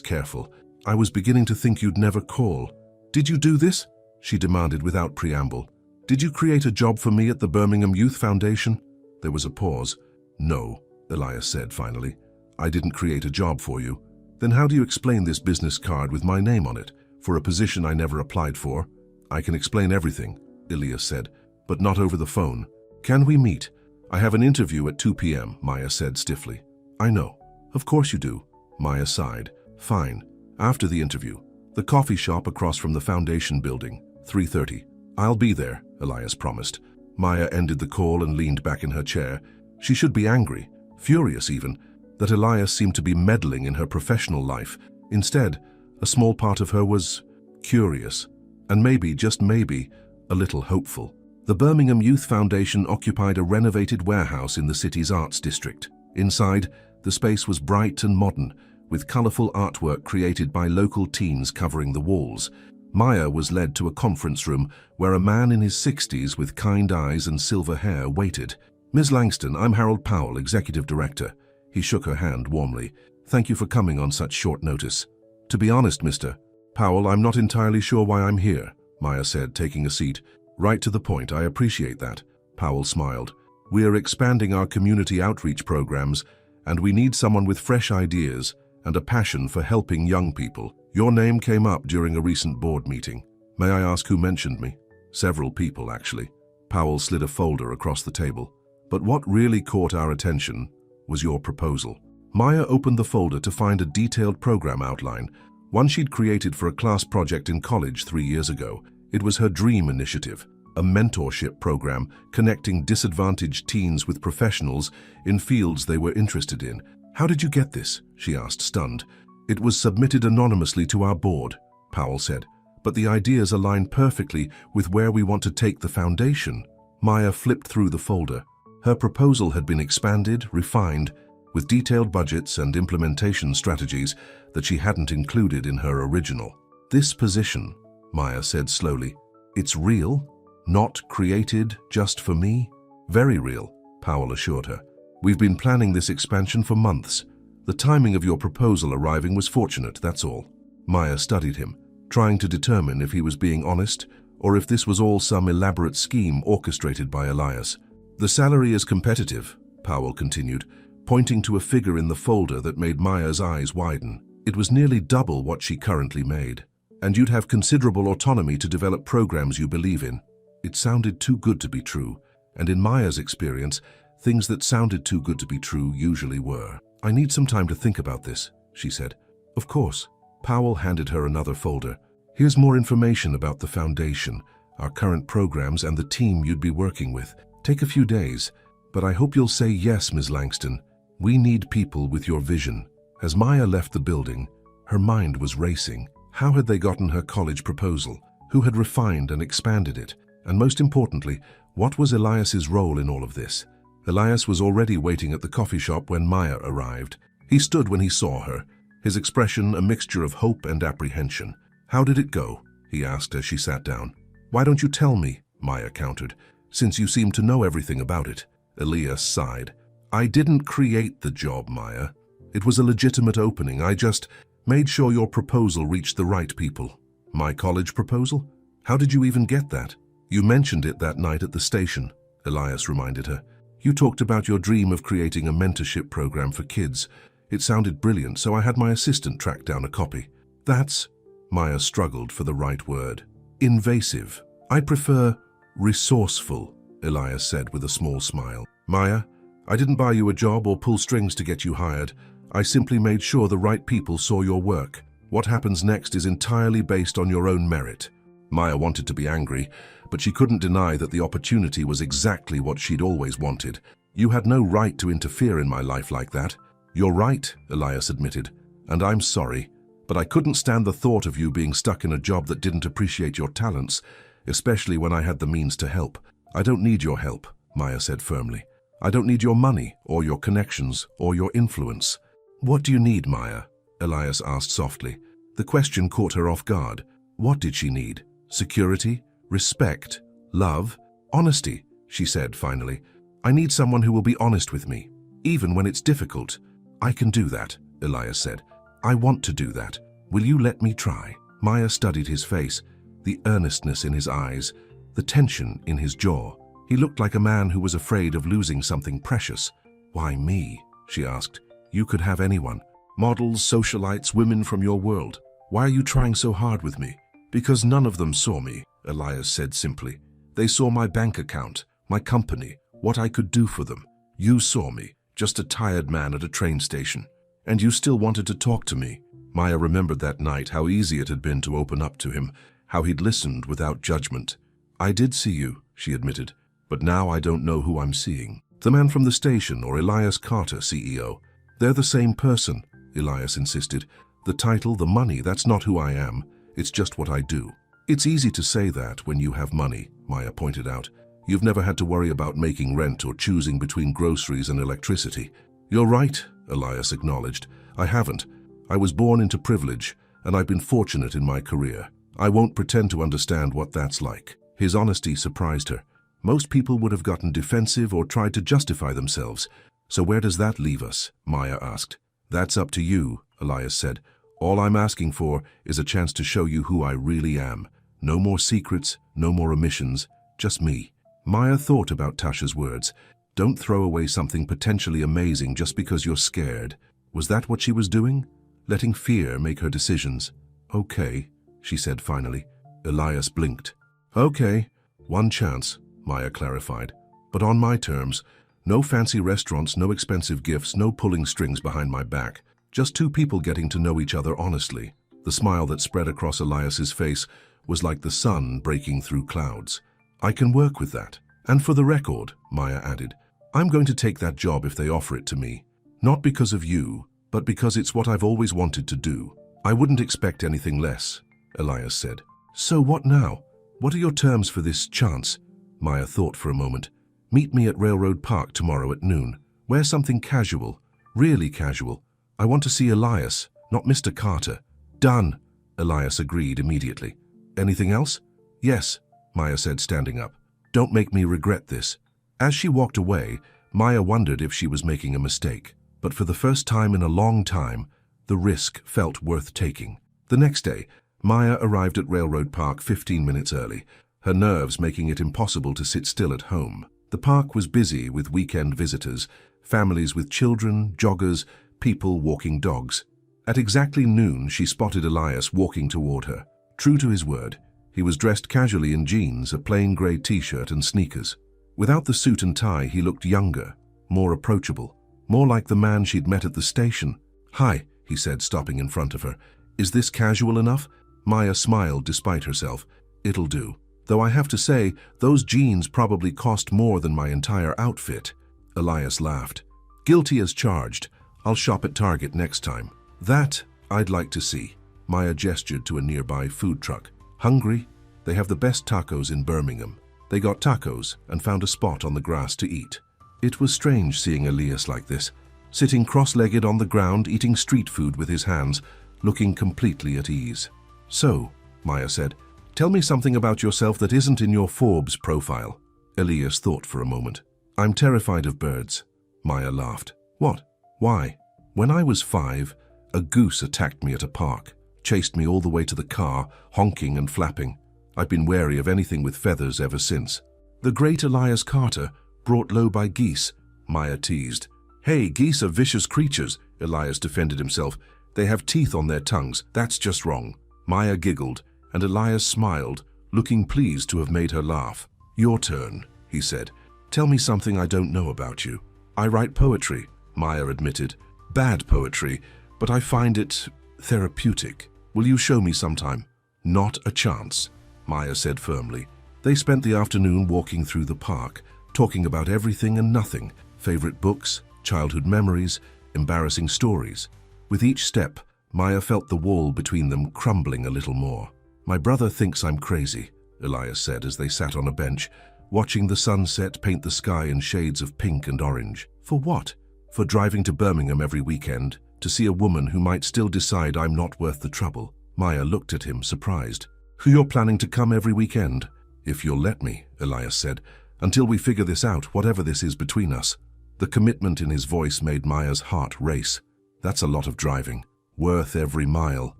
careful. I was beginning to think you'd never call. Did you do this? She demanded without preamble. Did you create a job for me at the Birmingham Youth Foundation? There was a pause. No, Elias said finally. I didn't create a job for you. Then how do you explain this business card with my name on it, for a position I never applied for? I can explain everything, Elias said, but not over the phone. Can we meet? I have an interview at 2 p.m., Maya said stiffly. I know. Of course you do. Maya sighed. Fine. After the interview. The coffee shop across from the foundation building, 3:30. I'll be there, Elias promised. Maya ended the call and leaned back in her chair. She should be angry, furious even, that Elias seemed to be meddling in her professional life. Instead, a small part of her was curious, and maybe, just maybe, a little hopeful. The Birmingham Youth Foundation occupied a renovated warehouse in the city's arts district. Inside, the space was bright and modern, with colorful artwork created by local teens covering the walls. Maya was led to a conference room where a man in his 60s with kind eyes and silver hair waited. Ms. Langston, I'm Harold Powell, Executive Director. He shook her hand warmly. Thank you for coming on such short notice. To be honest, Mr. Powell, I'm not entirely sure why I'm here, Maya said, taking a seat. Right to the point, I appreciate that. Powell smiled. We're expanding our community outreach programs, and we need someone with fresh ideas and a passion for helping young people. Your name came up during a recent board meeting. May I ask who mentioned me? Several people, actually. Powell slid a folder across the table. But what really caught our attention was your proposal. Maya opened the folder to find a detailed program outline, one she'd created for a class project in college 3 years ago. It was her dream initiative, a mentorship program connecting disadvantaged teens with professionals in fields they were interested in. How did you get this? She asked, stunned. It was submitted anonymously to our board, Powell said, but the ideas align perfectly with where we want to take the foundation. Maya flipped through the folder. Her proposal had been expanded, refined, with detailed budgets and implementation strategies that she hadn't included in her original. "This position," Maya said slowly, "it's real? Not created just for me?" "Very real," Powell assured her. "We've been planning this expansion for months. The timing of your proposal arriving was fortunate, that's all." Maya studied him, trying to determine if he was being honest or if this was all some elaborate scheme orchestrated by Elias. "The salary is competitive," Powell continued, pointing to a figure in the folder that made Maya's eyes widen. "It was nearly double what she currently made. And you'd have considerable autonomy to develop programs you believe in." It sounded too good to be true, and in Maya's experience, things that sounded too good to be true usually were. "I need some time to think about this," she said. "Of course." Powell handed her another folder. "Here's more information about the foundation, our current programs, and the team you'd be working with. Take a few days, but I hope you'll say yes, Ms. Langston. We need people with your vision." As Maya left the building, her mind was racing. How had they gotten her college proposal? Who had refined and expanded it? And most importantly, what was Elias's role in all of this? Elias was already waiting at the coffee shop when Maya arrived. He stood when he saw her, his expression a mixture of hope and apprehension. "How did it go?" he asked as she sat down. "Why don't you tell me?" Maya countered, "since you seem to know everything about it." Elias sighed. "I didn't create the job, Maya. It was a legitimate opening. I just made sure your proposal reached the right people." "My college proposal? How did you even get that?" "You mentioned it that night at the station," Elias reminded her. "You talked about your dream of creating a mentorship program for kids. It sounded brilliant, so I had my assistant track down a copy." "That's," Maya struggled for the right word, "invasive. I prefer resourceful," Elias said with a small smile. "Maya, I didn't buy you a job or pull strings to get you hired. I simply made sure the right people saw your work. What happens next is entirely based on your own merit." Maya wanted to be angry, but she couldn't deny that the opportunity was exactly what she'd always wanted. "You had no right to interfere in my life like that." "You're right," Elias admitted, "and I'm sorry, but I couldn't stand the thought of you being stuck in a job that didn't appreciate your talents, especially when I had the means to help." "I don't need your help," Maya said firmly. "I don't need your money, or your connections, or your influence." "What do you need, Maya?" Elias asked softly. The question caught her off guard. What did she need? Security? Respect? Love? Honesty? She said finally. "I need someone who will be honest with me, even when it's difficult." "I can do that," Elias said. "I want to do that. Will you let me try?" Maya studied his face, the earnestness in his eyes, the tension in his jaw. He looked like a man who was afraid of losing something precious. "Why me?" she asked. "You could have anyone. Models, socialites, women from your world. Why are you trying so hard with me?" "Because none of them saw me," Elias said simply. "They saw my bank account, my company, what I could do for them. You saw me, just a tired man at a train station. And you still wanted to talk to me." Maya remembered that night, how easy it had been to open up to him, how he'd listened without judgment. "I did see you," she admitted, "but now I don't know who I'm seeing. The man from the station or Elias Carter, CEO. They're the same person," Elias insisted. "The title, the money, that's not who I am. It's just what I do." "It's easy to say that when you have money," Maya pointed out. "You've never had to worry about making rent or choosing between groceries and electricity." "You're right," Elias acknowledged. "I haven't. I was born into privilege, and I've been fortunate in my career. I won't pretend to understand what that's like." His honesty surprised her. Most people would have gotten defensive or tried to justify themselves. "So where does that leave us?" Maya asked. "That's up to you," Elias said. "All I'm asking for is a chance to show you who I really am. No more secrets, no more omissions, just me." Maya thought about Tasha's words. Don't throw away something potentially amazing just because you're scared. Was that what she was doing? Letting fear make her decisions? "Okay," she said finally. Elias blinked. "Okay, one chance," Maya clarified. "But on my terms. No fancy restaurants, no expensive gifts, no pulling strings behind my back. Just two people getting to know each other honestly." The smile that spread across Elias's face was like the sun breaking through clouds. "I can work with that. And for the record," Maya added, "I'm going to take that job if they offer it to me. Not because of you, but because it's what I've always wanted to do." "I wouldn't expect anything less," Elias said. "So what now? What are your terms for this chance?" Maya thought for a moment. "Meet me at Railroad Park tomorrow at noon. Wear something casual. Really casual. I want to see Elias, not Mr. Carter. Done, Elias agreed immediately. Anything else? Yes, Maya said, standing up. Don't make me regret this. As she walked away, Maya wondered if she was making a mistake. But for the first time in a long time, the risk felt worth taking. The next day, Maya arrived at Railroad Park 15 minutes early, her nerves making it impossible to sit still at home. The park was busy with weekend visitors, families with children, joggers, people walking dogs. At exactly noon, she spotted Elias walking toward her. True to his word, he was dressed casually in jeans, a plain grey t-shirt and sneakers. Without the suit and tie, he looked younger, more approachable, more like the man she'd met at the station. "Hi," he said, stopping in front of her. "Is this casual enough?" Maya smiled despite herself. "It'll do. Though I have to say, those jeans probably cost more than my entire outfit." Elias laughed. "Guilty as charged. I'll shop at Target next time." "That I'd like to see." Maya gestured to a nearby food truck. "Hungry? They have the best tacos in Birmingham." They got tacos and found a spot on the grass to eat. It was strange seeing Elias like this, sitting cross-legged on the ground, eating street food with his hands, looking completely at ease. "So," Maya said, "tell me something about yourself that isn't in your Forbes profile." Elias thought for a moment. "I'm terrified of birds." Maya laughed. "What? Why?" "When I was 5, a goose attacked me at a park, chased me all the way to the car, honking and flapping. I've been wary of anything with feathers ever since." "The great Elias Carter, brought low by geese," Maya teased. "Hey, geese are vicious creatures," Elias defended himself. "They have teeth on their tongues. That's just wrong." Maya giggled, and Elias smiled, looking pleased to have made her laugh. "Your turn," he said. "Tell me something I don't know about you." "I write poetry," Maya admitted. "Bad poetry, but I find it therapeutic. Will you show me sometime?" "Not a chance," Maya said firmly. They spent the afternoon walking through the park, talking about everything and nothing, favorite books, childhood memories, embarrassing stories. With each step, Maya felt the wall between them crumbling a little more. "My brother thinks I'm crazy," Elias said as they sat on a bench, watching the sunset paint the sky in shades of pink and orange. "For what?" "For driving to Birmingham every weekend, to see a woman who might still decide I'm not worth the trouble." Maya looked at him, surprised. "You're planning to come every weekend?" "If you'll let me," Elias said, "until we figure this out, whatever this is between us." The commitment in his voice made Maya's heart race. "That's a lot of driving. Worth every mile,"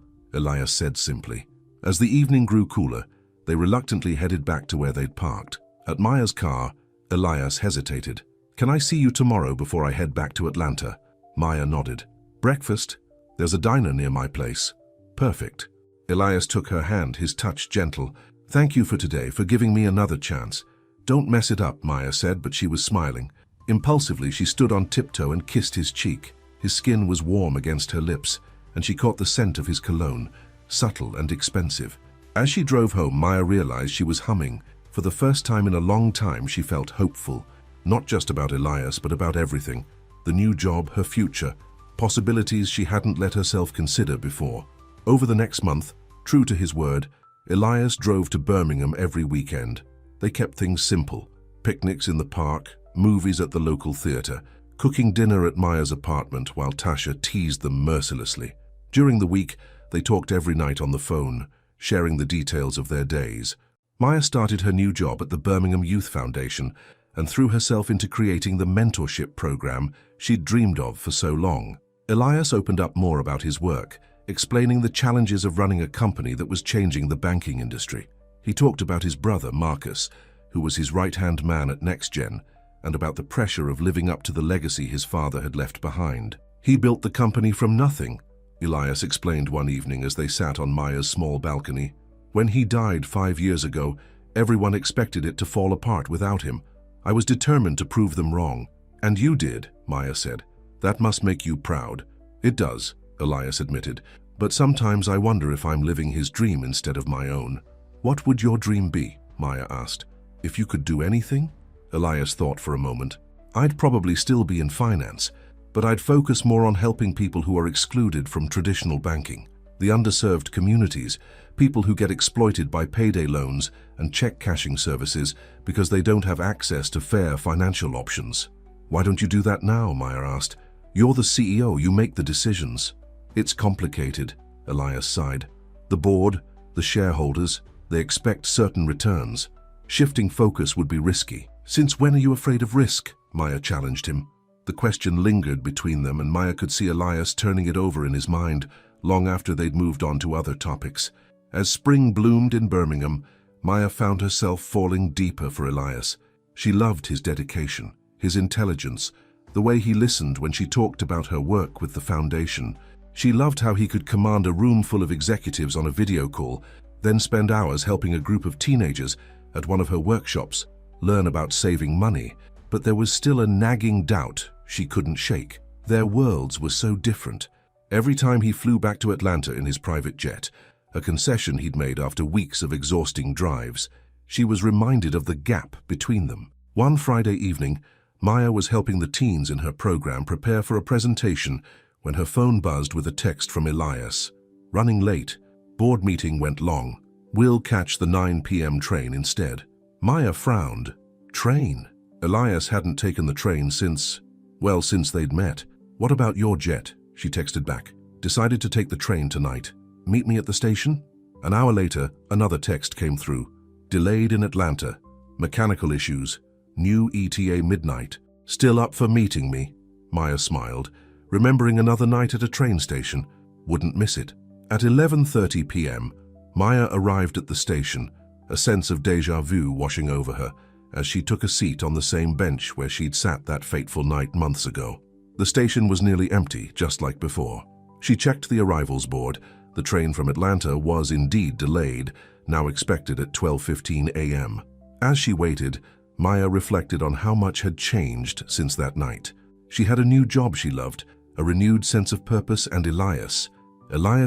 Elias said simply. As the evening grew cooler, they reluctantly headed back to where they'd parked. At Maya's car, Elias hesitated. "Can I see you tomorrow before I head back to Atlanta?" Maya nodded. "Breakfast? There's a diner near my place." "Perfect." Elias took her hand, his touch gentle. "Thank you for today, for giving me another chance." "Don't mess it up," Maya said, but she was smiling. Impulsively, she stood on tiptoe and kissed his cheek. His skin was warm against her lips, and she caught the scent of his cologne, subtle and expensive. As she drove home, Maya realized she was humming. For the first time in a long time, she felt hopeful. Not just about Elias, but about everything. The new job, her future, possibilities she hadn't let herself consider before. Over the next month, true to his word, Elias drove to Birmingham every weekend. They kept things simple. Picnics in the park, movies at the local theater, cooking dinner at Maya's apartment while Tasha teased them mercilessly. During the week, they talked every night on the phone, sharing the details of their days. Maya started her new job at the Birmingham Youth Foundation and threw herself into creating the mentorship program she'd dreamed of for so long. Elias opened up more about his work, explaining the challenges of running a company that was changing the banking industry. He talked about his brother, Marcus, who was his right-hand man at NextGen, and about the pressure of living up to the legacy his father had left behind. "He built the company from nothing," Elias explained one evening as they sat on Maya's small balcony. "When he died 5 years ago, everyone expected it to fall apart without him. I was determined to prove them wrong." "And you did," Maya said. "That must make you proud." "It does," Elias admitted, "but sometimes I wonder if I'm living his dream instead of my own." "What would your dream be?" Maya asked. "If you could do anything?" Elias thought for a moment. "I'd probably still be in finance, but I'd focus more on helping people who are excluded from traditional banking. The underserved communities, people who get exploited by payday loans and check cashing services because they don't have access to fair financial options." "Why don't you do that now?" Maya asked. You're the CEO, you make the decisions. It's complicated, Elias sighed. The board, the shareholders, they expect certain returns. Shifting focus would be risky. Since when are you afraid of risk? Maya challenged him. The question lingered between them, and Maya could see Elias turning it over in his mind long after they'd moved on to other topics. As spring bloomed in Birmingham, Maya found herself falling deeper for Elias. She loved his dedication, his intelligence, the way he listened when she talked about her work with the foundation. She loved how he could command a room full of executives on a video call, then spend hours helping a group of teenagers at one of her workshops learn about saving money. But there was still a nagging doubt she couldn't shake. Their worlds were so different. Every time he flew back to Atlanta in his private jet, a concession he'd made after weeks of exhausting drives, she was reminded of the gap between them. One Friday evening, Maya was helping the teens in her program prepare for a presentation when her phone buzzed with a text from Elias. Running late, board meeting went long. We'll catch the 9 p.m. train instead. Maya frowned. Train? Elias hadn't taken the train since they'd met. What about your jet? She texted back. Decided to take the train tonight. Meet me at the station? An hour later, another text came through. Delayed in Atlanta. Mechanical issues. New ETA midnight. Still up for meeting me? Maya smiled, remembering another night at a train station. Wouldn't miss it. At 11:30 p.m., Maya arrived at the station, a sense of déjà vu washing over her as she took a seat on the same bench where she'd sat that fateful night months ago. The station was nearly empty, just like before. She checked the arrivals board. The train from Atlanta was indeed delayed, now expected at 12:15 a.m. As she waited, Maya reflected on how much had changed since that night. She had a new job she loved, a renewed sense of purpose, and Elias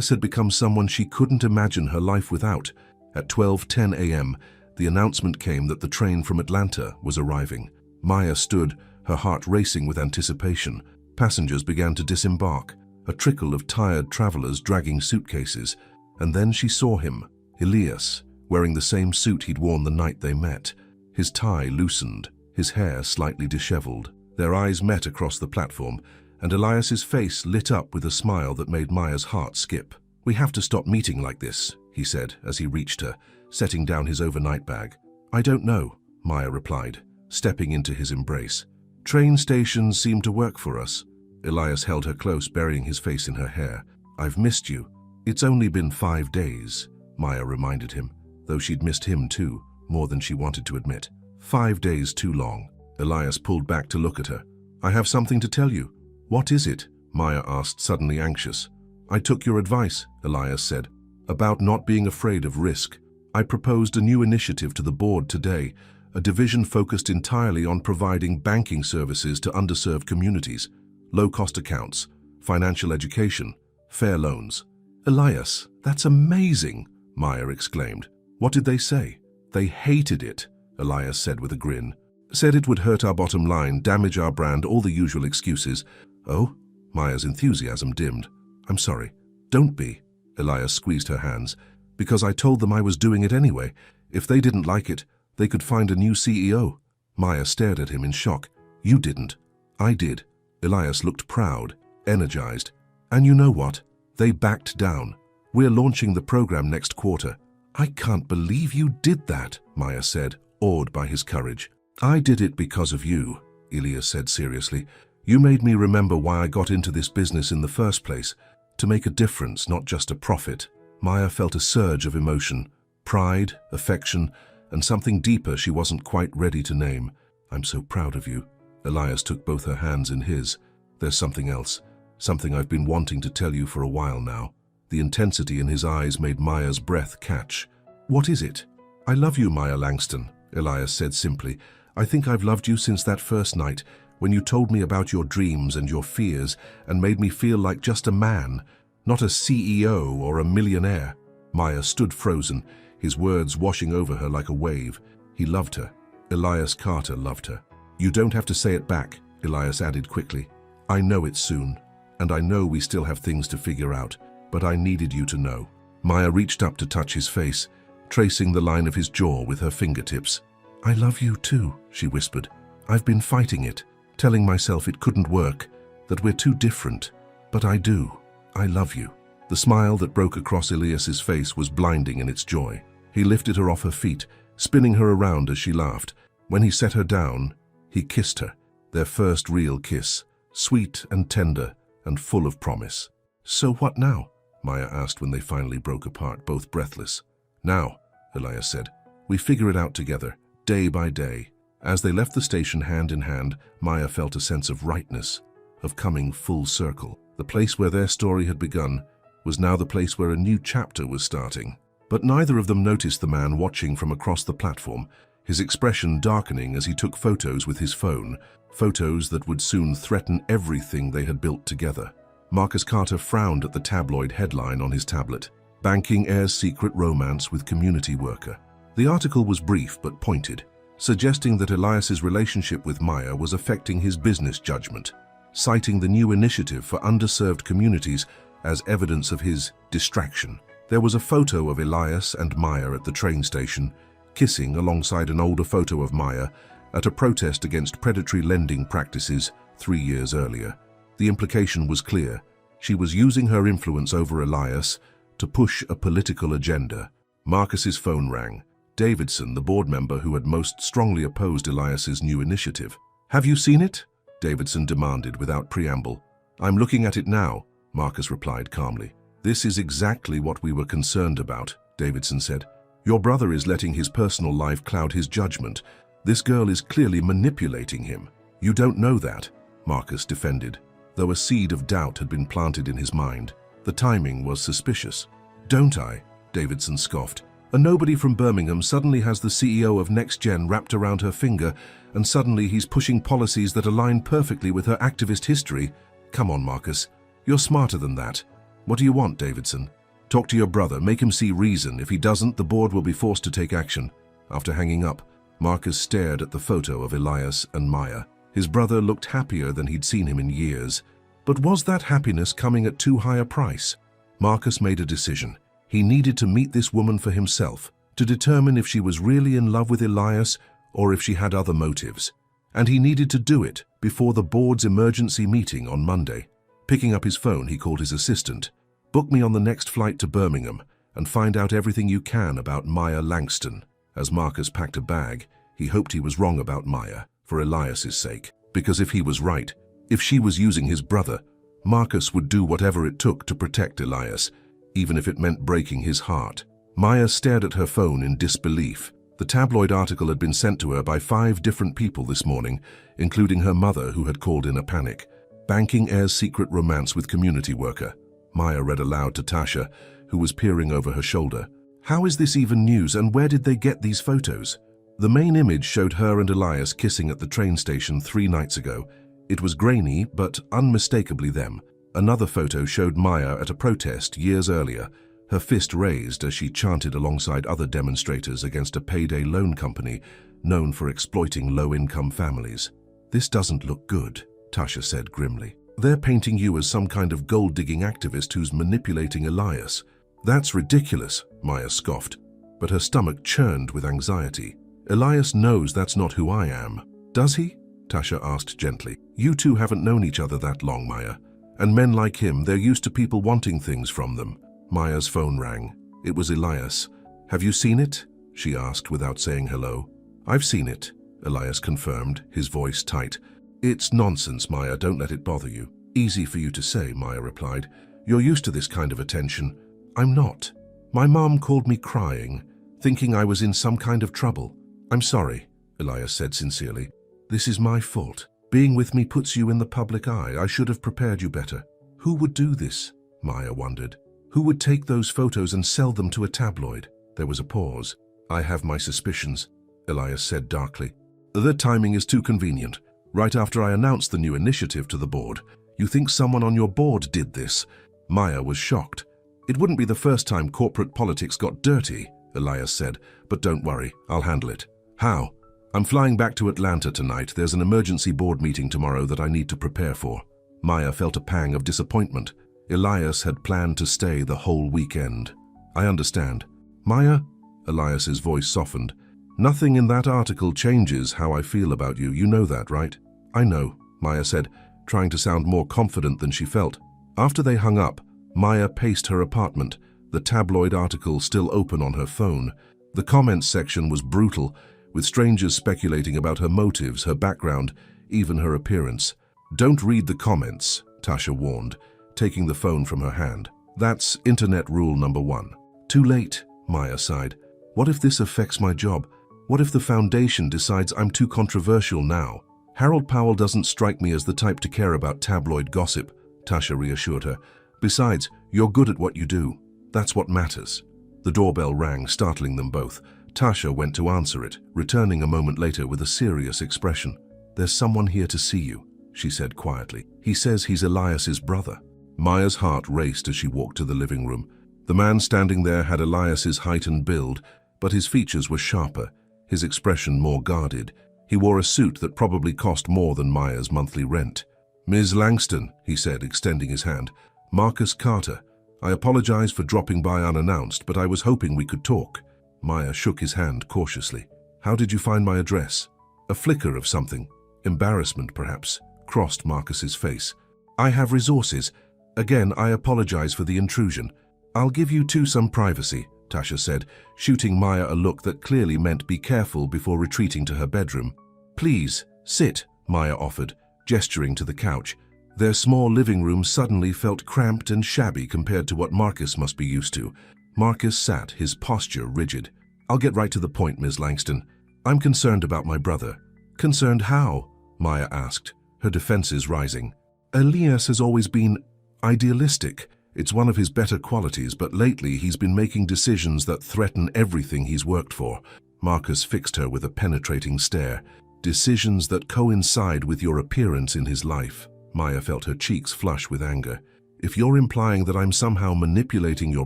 had become someone she couldn't imagine her life without. At 12:10 a.m., the announcement came that the train from Atlanta was arriving. Maya stood, her heart racing with anticipation. Passengers began to disembark, a trickle of tired travelers dragging suitcases, and then she saw him, Elias, wearing the same suit he'd worn the night they met. His tie loosened, his hair slightly disheveled. Their eyes met across the platform, and Elias's face lit up with a smile that made Maya's heart skip. "We have to stop meeting like this," he said as he reached her, setting down his overnight bag. "I don't know," Maya replied, stepping into his embrace. "Train stations seem to work for us." Elias held her close, burying his face in her hair. "I've missed you." "It's only been 5 days," Maya reminded him, though she'd missed him too, more than she wanted to admit. 5 days too long. Elias pulled back to look at her. "I have something to tell you." "What is it?" Maya asked, suddenly anxious. "I took your advice," Elias said, "about not being afraid of risk. I proposed a new initiative to the board today, a division focused entirely on providing banking services to underserved communities, low-cost accounts, financial education, fair loans." "Elias, that's amazing," Maya exclaimed. "What did they say?" "They hated it," Elias said with a grin. "Said it would hurt our bottom line, damage our brand, all the usual excuses." "Oh?" Maya's enthusiasm dimmed. "I'm sorry." "Don't be." Elias squeezed her hands. "Because I told them I was doing it anyway. If they didn't like it, they could find a new CEO." Maya stared at him in shock. "You didn't." "I did." Elias looked proud, energized. "And you know what? They backed down. We're launching the program next quarter." "I can't believe you did that," Maya said, awed by his courage. "I did it because of you," Elias said seriously. "You made me remember why I got into this business in the first place, to make a difference, not just a profit." Maya felt a surge of emotion, pride, affection, and something deeper she wasn't quite ready to name. "I'm so proud of you." Elias took both her hands in his. "There's something else, something I've been wanting to tell you for a while now." The intensity in his eyes made Maya's breath catch. "What is it?" "I love you, Maya Langston," Elias said simply. "I think I've loved you since that first night, when you told me about your dreams and your fears and made me feel like just a man, not a CEO or a millionaire." Maya stood frozen, his words washing over her like a wave. He loved her. Elias Carter loved her. "You don't have to say it back," Elias added quickly. "I know it soon, and I know we still have things to figure out, but I needed you to know." Maya reached up to touch his face, tracing the line of his jaw with her fingertips. "I love you too," she whispered. "I've been fighting it, telling myself it couldn't work, that we're too different. But I do. I love you." The smile that broke across Elias's face was blinding in its joy. He lifted her off her feet, spinning her around as she laughed. When he set her down, he kissed her, their first real kiss, sweet and tender and full of promise. "So what now?" Maya asked when they finally broke apart, both breathless. "Now," Elias said, "we figure it out together, day by day." As they left the station hand in hand, Maya felt a sense of rightness, of coming full circle. The place where their story had begun was now the place where a new chapter was starting. But neither of them noticed the man watching from across the platform, his expression darkening as he took photos with his phone, photos that would soon threaten everything they had built together. Marcus Carter frowned at the tabloid headline on his tablet, "Banking Heir's Secret Romance with Community Worker." The article was brief but pointed, suggesting that Elias's relationship with Maya was affecting his business judgment, citing the new initiative for underserved communities as evidence of his distraction. There was a photo of Elias and Maya at the train station, kissing alongside an older photo of Maya at a protest against predatory lending practices 3 years earlier. The implication was clear. She was using her influence over Elias to push a political agenda. Marcus's phone rang. Davidson, the board member who had most strongly opposed Elias's new initiative. "Have you seen it?" Davidson demanded without preamble. "I'm looking at it now," Marcus replied calmly. "This is exactly what we were concerned about," Davidson said. "Your brother is letting his personal life cloud his judgment. This girl is clearly manipulating him." "You don't know that," Marcus defended, though a seed of doubt had been planted in his mind. The timing was suspicious. "Don't I?" Davidson scoffed. "A nobody from Birmingham suddenly has the CEO of NextGen wrapped around her finger, and suddenly he's pushing policies that align perfectly with her activist history. Come on, Marcus. You're smarter than that. What do you want, Davidson? Talk to your brother, make him see reason. If he doesn't, the board will be forced to take action." After hanging up, Marcus stared at the photo of Elias and Maya. His brother looked happier than he'd seen him in years. But was that happiness coming at too high a price? Marcus made a decision. He needed to meet this woman for himself, to determine if she was really in love with Elias or if she had other motives. And he needed to do it before the board's emergency meeting on Monday. Picking up his phone, he called his assistant. "Book me on the next flight to Birmingham and find out everything you can about Maya Langston." As Marcus packed a bag, he hoped he was wrong about Maya, for Elias's sake. Because if he was right, if she was using his brother, Marcus would do whatever it took to protect Elias, even if it meant breaking his heart. Maya stared at her phone in disbelief. The tabloid article had been sent to her by 5 different people this morning, including her mother, who had called in a panic. "Banking Heir's Secret Romance with Community Worker," Maya read aloud to Tasha, who was peering over her shoulder. "How is this even news, and where did they get these photos?" The main image showed her and Elias kissing at the train station 3 nights ago. It was grainy, but unmistakably them. Another photo showed Maya at a protest years earlier, her fist raised as she chanted alongside other demonstrators against a payday loan company known for exploiting low-income families. "This doesn't look good," Tasha said grimly. "They're painting you as some kind of gold-digging activist who's manipulating Elias." "That's ridiculous," Maya scoffed, but her stomach churned with anxiety. "Elias knows that's not who I am." "Does he?" Tasha asked gently. "You two haven't known each other that long, Maya. And men like him, they're used to people wanting things from them." Maya's phone rang. It was Elias. "Have you seen it?" she asked without saying hello. "I've seen it," Elias confirmed, his voice tight. "It's nonsense, Maya. Don't let it bother you." "Easy for you to say," Maya replied. "You're used to this kind of attention." "I'm not. My mom called me crying, thinking I was in some kind of trouble." "I'm sorry," Elias said sincerely. "This is my fault. Being with me puts you in the public eye. I should have prepared you better." "Who would do this?" Maya wondered. "Who would take those photos and sell them to a tabloid?" There was a pause. "I have my suspicions," Elias said darkly. "The timing is too convenient. Right after I announced the new initiative to the board. You think someone on your board did this?" Maya was shocked. "It wouldn't be the first time corporate politics got dirty," Elias said, "but don't worry, I'll handle it." "How?" "I'm flying back to Atlanta tonight. There's an emergency board meeting tomorrow that I need to prepare for." Maya felt a pang of disappointment. Elias had planned to stay the whole weekend. "I understand." "Maya?" Elias's voice softened. "Nothing in that article changes how I feel about you. You know that, right?" "I know," Maya said. trying to sound more confident than she felt. After they hung up, Maya paced her apartment, the tabloid article still open on her phone. The comments section was brutal, with strangers speculating about her motives, her background, even her appearance. "Don't read the comments," Tasha warned, taking the phone from her hand. "That's internet rule number 1. "Too late," Maya sighed. "What if this affects my job? What if the foundation decides I'm too controversial now?" "Harold Powell doesn't strike me as the type to care about tabloid gossip," Tasha reassured her. "Besides, you're good at what you do. That's what matters." The doorbell rang, startling them both. Tasha went to answer it, returning a moment later with a serious expression. "There's someone here to see you," she said quietly. "He says he's Elias's brother." Maya's heart raced as she walked to the living room. The man standing there had Elias's height and build, but his features were sharper, his expression more guarded. He wore a suit that probably cost more than Maya's monthly rent. "Ms. Langston," he said, extending his hand. "Marcus Carter. I apologize for dropping by unannounced, but I was hoping we could talk." Maya shook his hand cautiously. "How did you find my address?" A flicker of something, embarrassment perhaps, crossed Marcus's face. "I have resources. Again, I apologize for the intrusion. I'll give you two some privacy," Tasha said, shooting Maya a look that clearly meant be careful before retreating to her bedroom. "Please, sit," Maya offered, gesturing to the couch. Their small living room suddenly felt cramped and shabby compared to what Marcus must be used to. Marcus sat, his posture rigid. "I'll get right to the point, Ms. Langston. I'm concerned about my brother." "Concerned how?" Maya asked, her defenses rising. "Elias has always been idealistic. It's one of his better qualities, but lately he's been making decisions that threaten everything he's worked for." Marcus fixed her with a penetrating stare. "Decisions that coincide with your appearance in his life." Maya felt her cheeks flush with anger. "If you're implying that I'm somehow manipulating your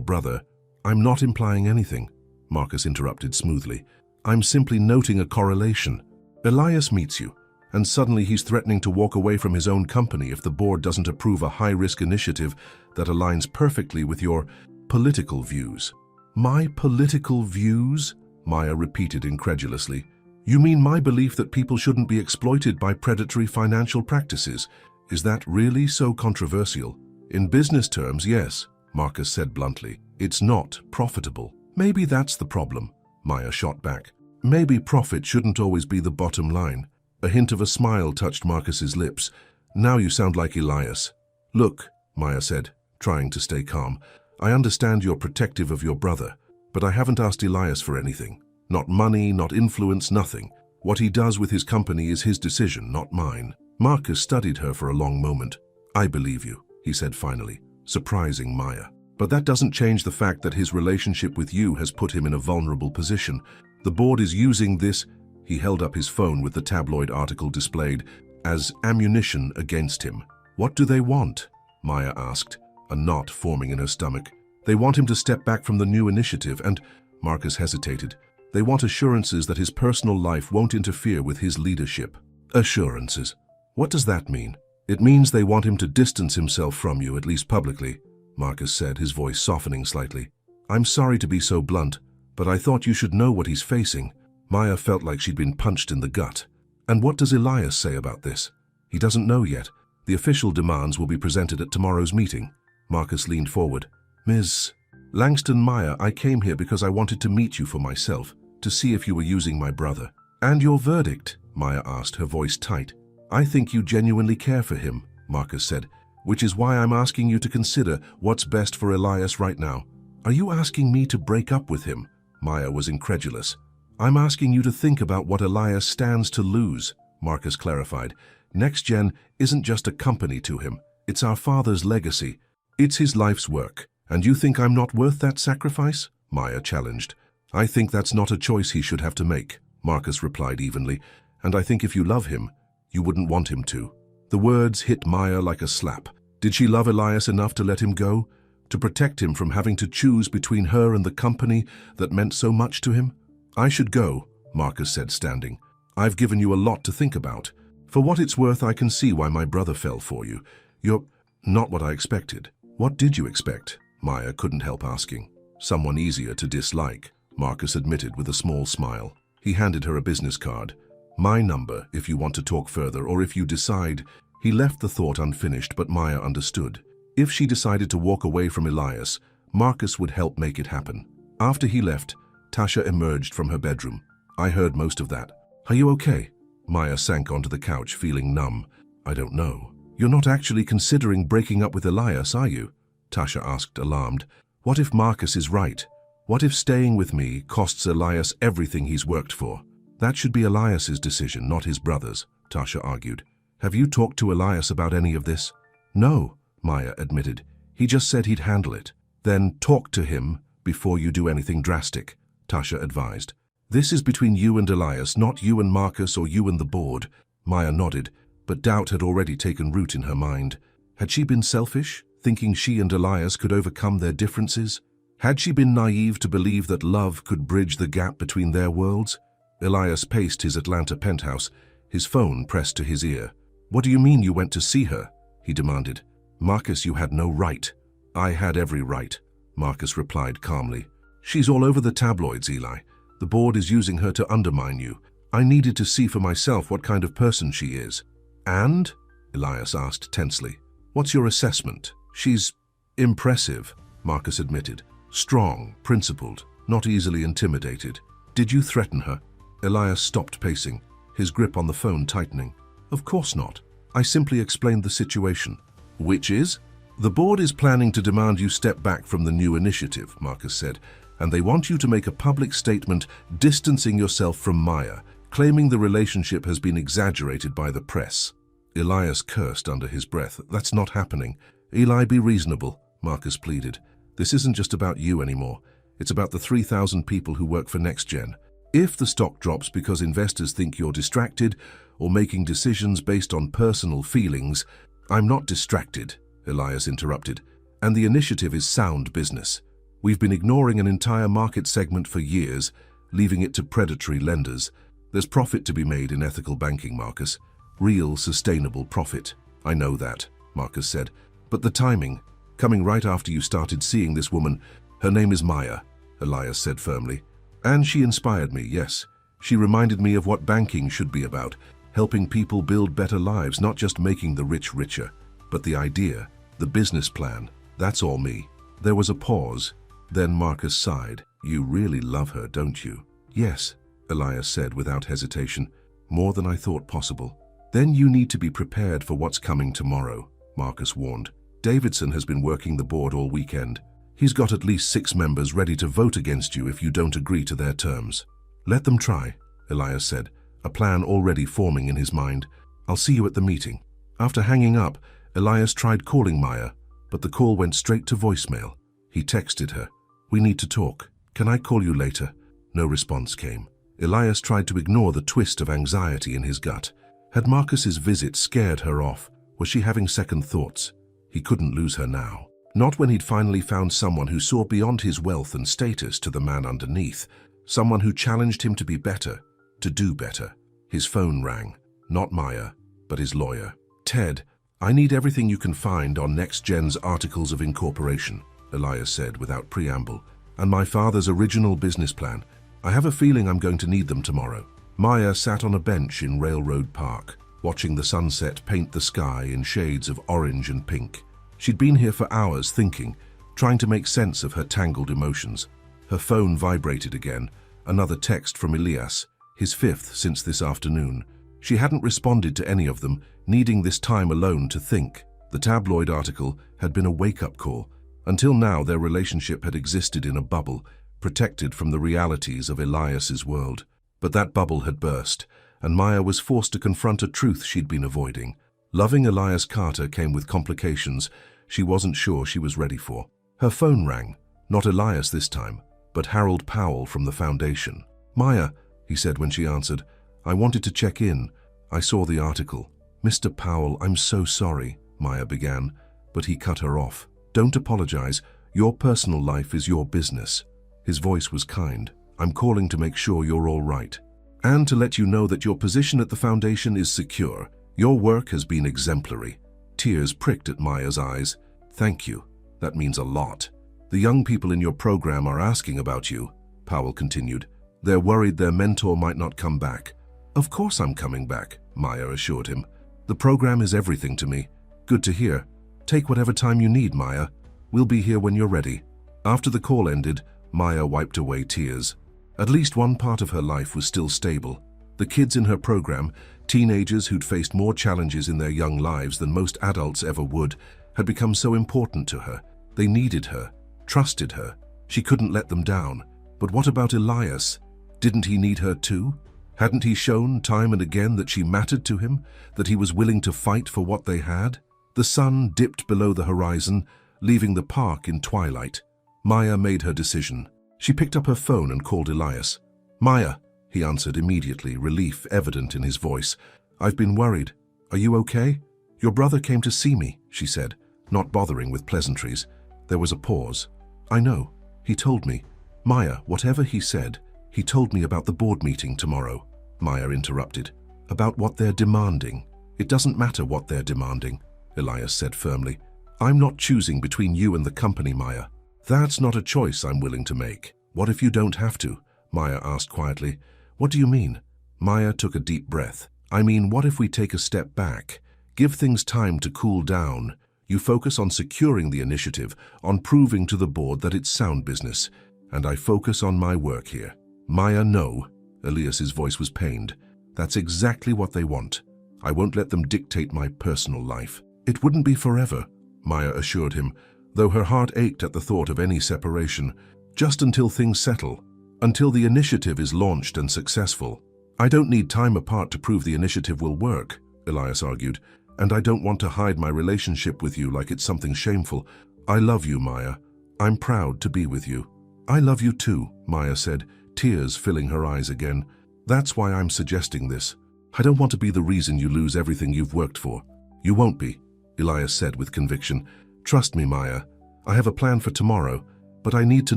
brother—" "I'm not implying anything," Marcus interrupted smoothly. "I'm simply noting a correlation. Elias meets you, and suddenly he's threatening to walk away from his own company if the board doesn't approve a high-risk initiative that aligns perfectly with your political views." "My political views?" Maya repeated incredulously. "You mean my belief that people shouldn't be exploited by predatory financial practices? Is that really so controversial?" "In business terms, yes," Marcus said bluntly. "It's not profitable." "Maybe that's the problem," Maya shot back. "Maybe profit shouldn't always be the bottom line." A hint of a smile touched Marcus's lips. "Now you sound like Elias." "Look," Maya said, trying to stay calm, "I understand you're protective of your brother, but I haven't asked Elias for anything. Not money, not influence, nothing. What he does with his company is his decision, not mine." Marcus studied her for a long moment. "I believe you," he said finally, surprising Maya. "But that doesn't change the fact that his relationship with you has put him in a vulnerable position. The board is using this—" He held up his phone with the tabloid article displayed, "as ammunition against him." "What do they want?" Maya asked, a knot forming in her stomach. "They want him to step back from the new initiative and—" Marcus hesitated. "They want assurances that his personal life won't interfere with his leadership." "Assurances? What does that mean?" "It means they want him to distance himself from you, at least publicly," Marcus said, his voice softening slightly. "I'm sorry to be so blunt, but I thought you should know what he's facing." Maya felt like she'd been punched in the gut. "And what does Elias say about this?" "He doesn't know yet. The official demands will be presented at tomorrow's meeting." Marcus leaned forward. "Ms. Langston, Maya, I came here because I wanted to meet you for myself, to see if you were using my brother." "And your verdict?" Maya asked, her voice tight. "I think you genuinely care for him," Marcus said, "which is why I'm asking you to consider what's best for Elias right now." "Are you asking me to break up with him?" Maya was incredulous. "I'm asking you to think about what Elias stands to lose," Marcus clarified. "NextGen isn't just a company to him. It's our father's legacy. It's his life's work. And you think I'm not worth that sacrifice?" Maya challenged. "I think that's not a choice he should have to make," Marcus replied evenly. "And I think if you love him, you wouldn't want him to." The words hit Maya like a slap. Did she love Elias enough to let him go? To protect him from having to choose between her and the company that meant so much to him? "I should go," Marcus said, standing. "I've given you a lot to think about. For what it's worth, I can see why my brother fell for you. You're not what I expected." "What did you expect?" Maya couldn't help asking. "Someone easier to dislike," Marcus admitted with a small smile. He handed her a business card. "My number if you want to talk further, or if you decide—" He left the thought unfinished, but Maya understood. If she decided to walk away from Elias, Marcus would help make it happen. After he left, Tasha emerged from her bedroom. I heard most of that. Are you okay? Maya sank onto the couch, feeling numb. I don't know. You're not actually considering breaking up with Elias, are you? Tasha asked, alarmed. What if Marcus is right? What if staying with me costs Elias everything he's worked for? That should be Elias's decision, not his brother's, Tasha argued. Have you talked to Elias about any of this? No, Maya admitted. He just said he'd handle it. Then talk to him before you do anything drastic, Tasha advised. This is between you and Elias, not you and Marcus or you and the board. Maya nodded, but doubt had already taken root in her mind. Had she been selfish, thinking she and Elias could overcome their differences? Had she been naive to believe that love could bridge the gap between their worlds? Elias paced his Atlanta penthouse, his phone pressed to his ear. What do you mean you went to see her? He demanded. Marcus, you had no right. I had every right, Marcus replied calmly. She's all over the tabloids, Eli. The board is using her to undermine you. I needed to see for myself what kind of person she is. And? Elias asked tensely. What's your assessment? She's impressive, Marcus admitted. Strong, principled, not easily intimidated. Did you threaten her? Elias stopped pacing, his grip on the phone tightening. Of course not. I simply explained the situation. Which is? The board is planning to demand you step back from the new initiative, Marcus said, and they want you to make a public statement distancing yourself from Maya, claiming the relationship has been exaggerated by the press. Elias cursed under his breath. That's not happening. Eli, be reasonable, Marcus pleaded. This isn't just about you anymore. It's about the 3,000 people who work for NextGen. If the stock drops because investors think you're distracted or making decisions based on personal feelings, I'm not distracted, Elias interrupted, and the initiative is sound business. We've been ignoring an entire market segment for years, leaving it to predatory lenders. There's profit to be made in ethical banking, Marcus. Real, sustainable profit. I know that, Marcus said. But the timing, coming right after you started seeing this woman, her name is Maya, Elias said firmly. And she inspired me, yes. She reminded me of what banking should be about, helping people build better lives, not just making the rich richer. But the idea, the business plan, that's all me. There was a pause. Then Marcus sighed. You really love her, don't you? Yes, Elias said without hesitation. More than I thought possible. Then you need to be prepared for what's coming tomorrow, Marcus warned. Davidson has been working the board all weekend. He's got at least 6 members ready to vote against you if you don't agree to their terms. Let them try, Elias said, a plan already forming in his mind. I'll see you at the meeting. After hanging up, Elias tried calling Maya, but the call went straight to voicemail. He texted her. We need to talk. Can I call you later? No response came. Elias tried to ignore the twist of anxiety in his gut. Had Marcus's visit scared her off? Was she having second thoughts? He couldn't lose her now. Not when he'd finally found someone who saw beyond his wealth and status to the man underneath. Someone who challenged him to be better, to do better. His phone rang. Not Maya, but his lawyer. Ted, I need everything you can find on NextGen's articles of incorporation, Elias said without preamble, and my father's original business plan. I have a feeling I'm going to need them tomorrow. Maya sat on a bench in Railroad Park, watching the sunset paint the sky in shades of orange and pink. She'd been here for hours thinking, trying to make sense of her tangled emotions. Her phone vibrated again, another text from Elias, his 5th since this afternoon. She hadn't responded to any of them, needing this time alone to think. The tabloid article had been a wake-up call. Until now, their relationship had existed in a bubble, protected from the realities of Elias's world. But that bubble had burst, and Maya was forced to confront a truth she'd been avoiding. Loving Elias Carter came with complications she wasn't sure she was ready for. Her phone rang, not Elias this time, but Harold Powell from the foundation. Maya, he said when she answered, I wanted to check in. I saw the article. Mr. Powell, I'm so sorry, Maya began, but he cut her off. Don't apologize. Your personal life is your business. His voice was kind. I'm calling to make sure you're all right. And to let you know that your position at the foundation is secure. Your work has been exemplary. Tears pricked at Maya's eyes. Thank you. That means a lot. The young people in your program are asking about you, Powell continued. They're worried their mentor might not come back. Of course I'm coming back, Maya assured him. The program is everything to me. Good to hear. Take whatever time you need, Maya. We'll be here when you're ready. After the call ended, Maya wiped away tears. At least one part of her life was still stable. The kids in her program, teenagers who'd faced more challenges in their young lives than most adults ever would, had become so important to her. They needed her, trusted her. She couldn't let them down. But what about Elias? Didn't he need her too? Hadn't he shown time and again that she mattered to him, that he was willing to fight for what they had? The sun dipped below the horizon, leaving the park in twilight. Maya made her decision. She picked up her phone and called Elias. "Maya," he answered immediately, relief evident in his voice. "I've been worried. Are you okay?" "Your brother came to see me," she said, not bothering with pleasantries. There was a pause. "I know. He told me." "Maya, whatever he said, he told me about the board meeting tomorrow," Maya interrupted. "About what they're demanding." "It doesn't matter what they're demanding," Elias said firmly. "I'm not choosing between you and the company, Maya. That's not a choice I'm willing to make." "What if you don't have to?" Maya asked quietly. "What do you mean?" Maya took a deep breath. "I mean, what if we take a step back? Give things time to cool down. You focus on securing the initiative, on proving to the board that it's sound business, and I focus on my work here." "Maya, no." Elias's voice was pained. "That's exactly what they want. I won't let them dictate my personal life." "It wouldn't be forever," Maya assured him, though her heart ached at the thought of any separation. "Just until things settle, until the initiative is launched and successful." "I don't need time apart to prove the initiative will work," Elias argued, "and I don't want to hide my relationship with you like it's something shameful. I love you, Maya. I'm proud to be with you." "I love you too," Maya said, tears filling her eyes again. "That's why I'm suggesting this. I don't want to be the reason you lose everything you've worked for." "You won't be," Elias said with conviction. "Trust me, Maya. I have a plan for tomorrow, but I need to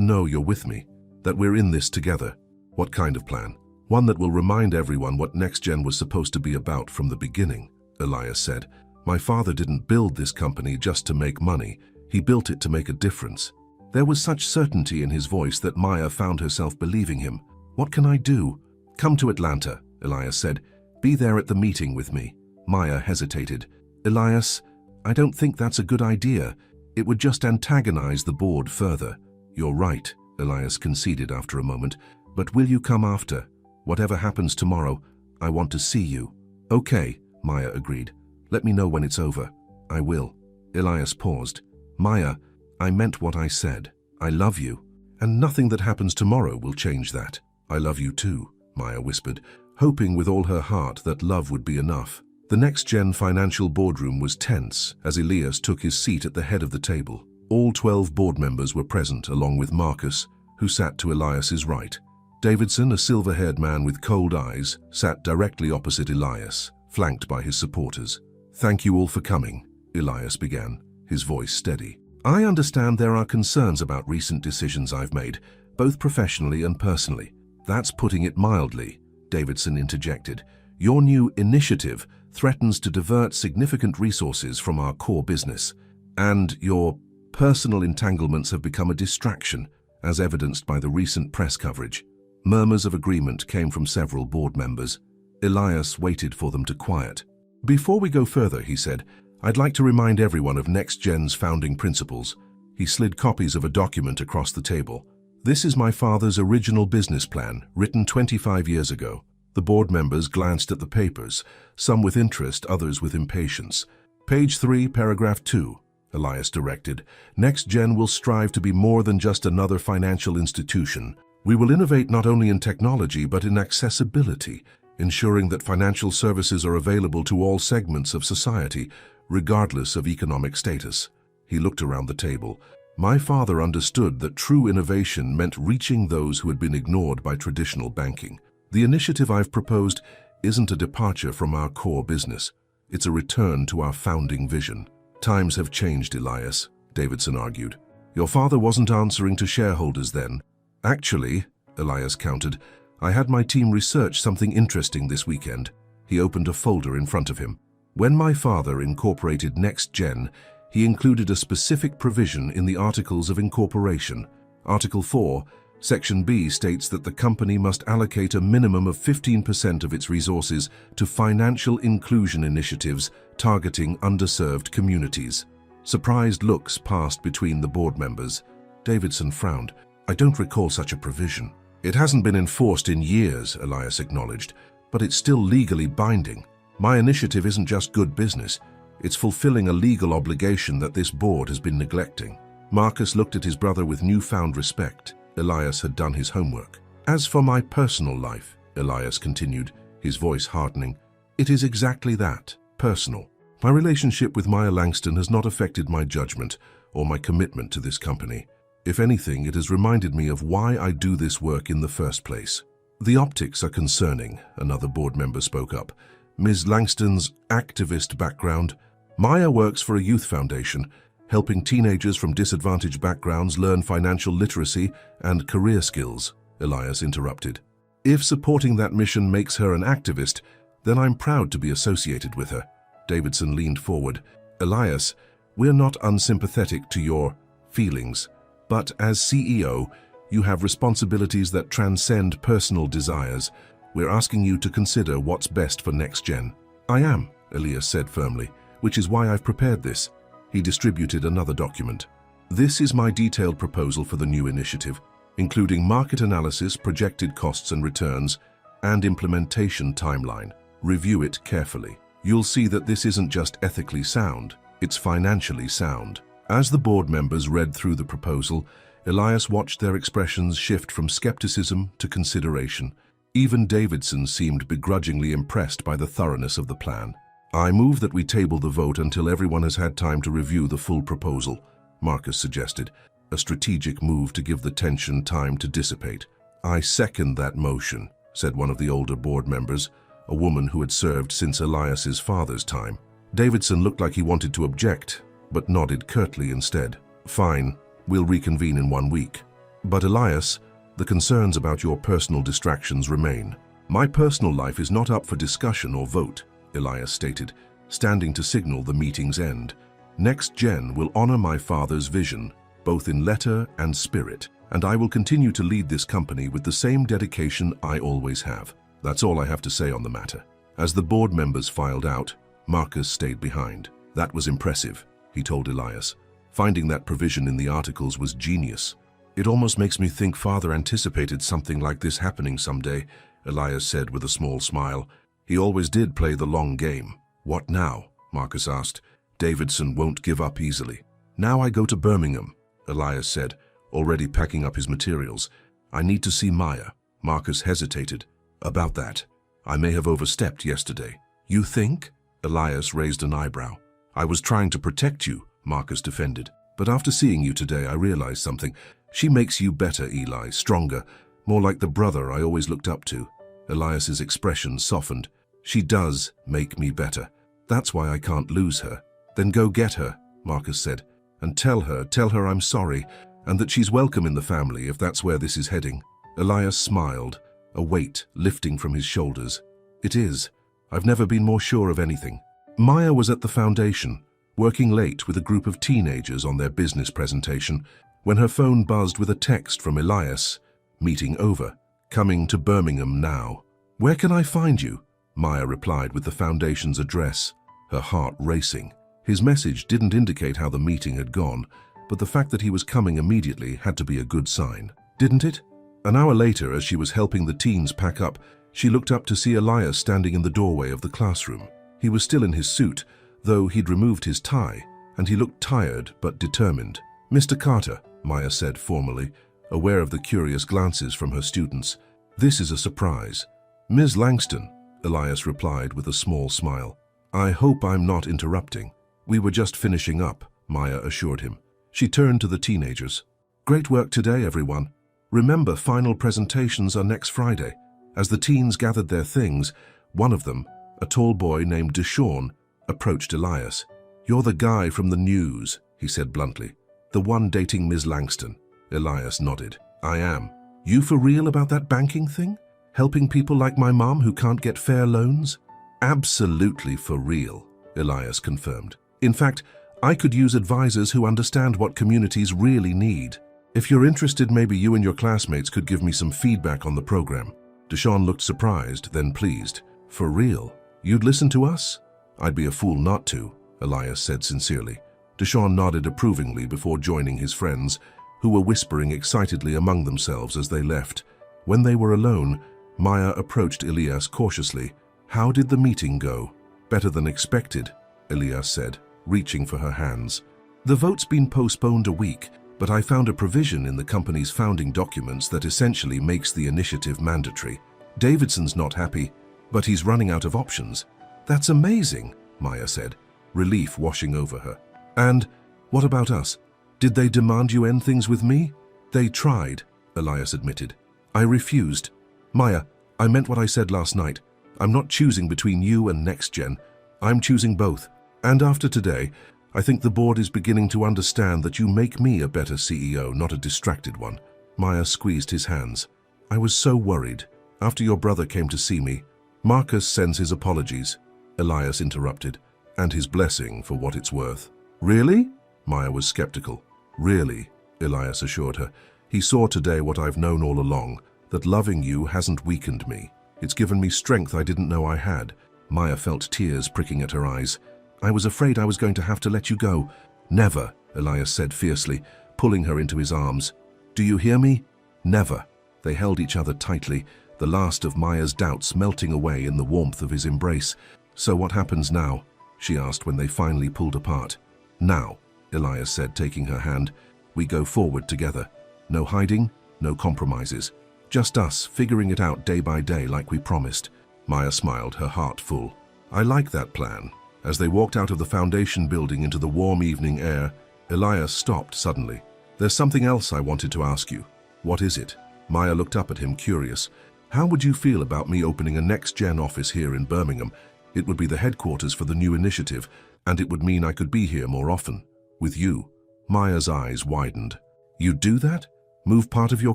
know you're with me, that we're in this together." "What kind of plan?" "One that will remind everyone what NextGen was supposed to be about from the beginning," Elias said. "My father didn't build this company just to make money. He built it to make a difference." There was such certainty in his voice that Maya found herself believing him. "What can I do?" "Come to Atlanta," Elias said. "Be there at the meeting with me." Maya hesitated. "Elias, I don't think that's a good idea. It would just antagonize the board further." "You're right," Elias conceded after a moment. "But will you come after? Whatever happens tomorrow, I want to see you." "Okay," Maya agreed. "Let me know when it's over." "I will." Elias paused. "Maya, I meant what I said. I love you. And nothing that happens tomorrow will change that." "I love you too," Maya whispered, hoping with all her heart that love would be enough. The NextGen financial boardroom was tense as Elias took his seat at the head of the table. All 12 board members were present, along with Marcus, who sat to Elias's right. Davidson, a silver-haired man with cold eyes, sat directly opposite Elias, flanked by his supporters. "Thank you all for coming," Elias began, his voice steady. "I understand there are concerns about recent decisions I've made, both professionally and personally." "That's putting it mildly," Davidson interjected. "Your new initiative threatens to divert significant resources from our core business, and your personal entanglements have become a distraction, as evidenced by the recent press coverage." Murmurs of agreement came from several board members. Elias waited for them to quiet. "Before we go further," he said, "I'd like to remind everyone of NextGen's founding principles." He slid copies of a document across the table. "This is my father's original business plan, written 25 years ago." The board members glanced at the papers, some with interest, others with impatience. "Page 3, paragraph 2, Elias directed. "NextGen will strive to be more than just another financial institution. We will innovate not only in technology but in accessibility, ensuring that financial services are available to all segments of society, regardless of economic status." He looked around the table. "My father understood that true innovation meant reaching those who had been ignored by traditional banking. The initiative I've proposed isn't a departure from our core business. It's a return to our founding vision." "Times have changed, Elias," Davidson argued. "Your father wasn't answering to shareholders then." "Actually," Elias countered, "I had my team research something interesting this weekend." He opened a folder in front of him. "When my father incorporated NextGen, he included a specific provision in the Articles of Incorporation, Article 4, Section B states that the company must allocate a minimum of 15% of its resources to financial inclusion initiatives targeting underserved communities. Surprised looks passed between the board members. Davidson frowned. I don't recall such a provision. It hasn't been enforced in years, Elias acknowledged, but it's still legally binding. My initiative isn't just good business. It's fulfilling a legal obligation that this board has been neglecting. Marcus looked at his brother with newfound respect. Elias had done his homework. As for my personal life, Elias continued, his voice hardening, it is exactly that, personal. My relationship with Maya Langston has not affected my judgment or my commitment to this company. If anything, it has reminded me of why I do this work in the first place. The optics are concerning, another board member spoke up. Ms. Langston's activist background. Maya works for a youth foundation, helping teenagers from disadvantaged backgrounds learn financial literacy and career skills, Elias interrupted. If supporting that mission makes her an activist, then I'm proud to be associated with her. Davidson leaned forward. Elias, we're not unsympathetic to your feelings, but as CEO, you have responsibilities that transcend personal desires. We're asking you to consider what's best for next gen. I am, Elias said firmly, which is why I've prepared this. He distributed another document. This is my detailed proposal for the new initiative, including market analysis, projected costs and returns, and implementation timeline. Review it carefully. You'll see that this isn't just ethically sound, it's financially sound. As the board members read through the proposal, Elias watched their expressions shift from skepticism to consideration. Even Davidson seemed begrudgingly impressed by the thoroughness of the plan. I move that we table the vote until everyone has had time to review the full proposal, Marcus suggested, a strategic move to give the tension time to dissipate. I second that motion, said one of the older board members, a woman who had served since Elias's father's time. Davidson looked like he wanted to object, but nodded curtly instead. Fine, we'll reconvene in 1 week. But Elias, the concerns about your personal distractions remain. My personal life is not up for discussion or vote, Elias stated, standing to signal the meeting's end. Next Gen will honor my father's vision, both in letter and spirit, and I will continue to lead this company with the same dedication I always have. That's all I have to say on the matter. As the board members filed out, Marcus stayed behind. That was impressive, he told Elias. Finding that provision in the articles was genius. It almost makes me think Father anticipated something like this happening someday, Elias said with a small smile. He always did play the long game. What now? Marcus asked. Davidson won't give up easily. Now I go to Birmingham, Elias said, already packing up his materials. I need to see Maya. Marcus hesitated. About that. I may have overstepped yesterday. You think? Elias raised an eyebrow. I was trying to protect you, Marcus defended. But after seeing you today, I realized something. She makes you better, Eli, stronger, more like the brother I always looked up to. Elias's expression softened. She does make me better. That's why I can't lose her. Then go get her, Marcus said, and tell her I'm sorry, and that she's welcome in the family if that's where this is heading. Elias smiled, a weight lifting from his shoulders. It is. I've never been more sure of anything. Maya was at the foundation, working late with a group of teenagers on their business presentation, when her phone buzzed with a text from Elias. Meeting over. Coming to Birmingham now. Where can I find you? Maya replied with the foundation's address, her heart racing. His message didn't indicate how the meeting had gone, but the fact that he was coming immediately had to be a good sign, didn't it? An hour later, as she was helping the teens pack up, she looked up to see Elias standing in the doorway of the classroom. He was still in his suit, though he'd removed his tie, and he looked tired but determined. Mr. Carter, Maya said formally, aware of the curious glances from her students. This is a surprise. Ms. Langston, Elias replied with a small smile. I hope I'm not interrupting. We were just finishing up, Maya assured him. She turned to the teenagers. Great work today, everyone. Remember, final presentations are next Friday. As the teens gathered their things, one of them, a tall boy named Deshawn, approached Elias. You're the guy from the news, he said bluntly. The one dating Ms. Langston. Elias nodded. I am. You for real about that banking thing? Helping people like my mom who can't get fair loans? Absolutely for real, Elias confirmed. In fact, I could use advisors who understand what communities really need. If you're interested, maybe you and your classmates could give me some feedback on the program. Deshawn looked surprised, then pleased. For real? You'd listen to us? I'd be a fool not to, Elias said sincerely. Deshawn nodded approvingly before joining his friends, who were whispering excitedly among themselves as they left. When they were alone, Maya approached Elias cautiously. How did the meeting go? Better than expected, Elias said, reaching for her hands. The vote's been postponed a week, but I found a provision in the company's founding documents that essentially makes the initiative mandatory. Davidson's not happy, but he's running out of options. That's amazing, Maya said, relief washing over her. And what about us? Did they demand you end things with me? They tried, Elias admitted. I refused. Maya, I meant what I said last night. I'm not choosing between you and NextGen. I'm choosing both. And after today, I think the board is beginning to understand that you make me a better CEO, not a distracted one. Maya squeezed his hands. I was so worried. After your brother came to see me, Marcus sends his apologies, Elias interrupted, and his blessing for what it's worth. Really? Maya was skeptical. Really, Elias assured her. He saw today what I've known all along, that loving you hasn't weakened me. It's given me strength I didn't know I had. Maya felt tears pricking at her eyes. I was afraid I was going to have to let you go. Never, Elias said fiercely, pulling her into his arms. Do you hear me? Never. They held each other tightly, the last of Maya's doubts melting away in the warmth of his embrace. So what happens now? She asked when they finally pulled apart. Now, Elias said, taking her hand, we go forward together. No hiding, no compromises. Just us, figuring it out day by day like we promised. Maya smiled, her heart full. I like that plan. As they walked out of the foundation building into the warm evening air, Elias stopped suddenly. There's something else I wanted to ask you. What is it? Maya looked up at him, curious. How would you feel about me opening a NextGen office here in Birmingham? It would be the headquarters for the new initiative, and it would mean I could be here more often. With you. Maya's eyes widened. You'd do that? Move part of your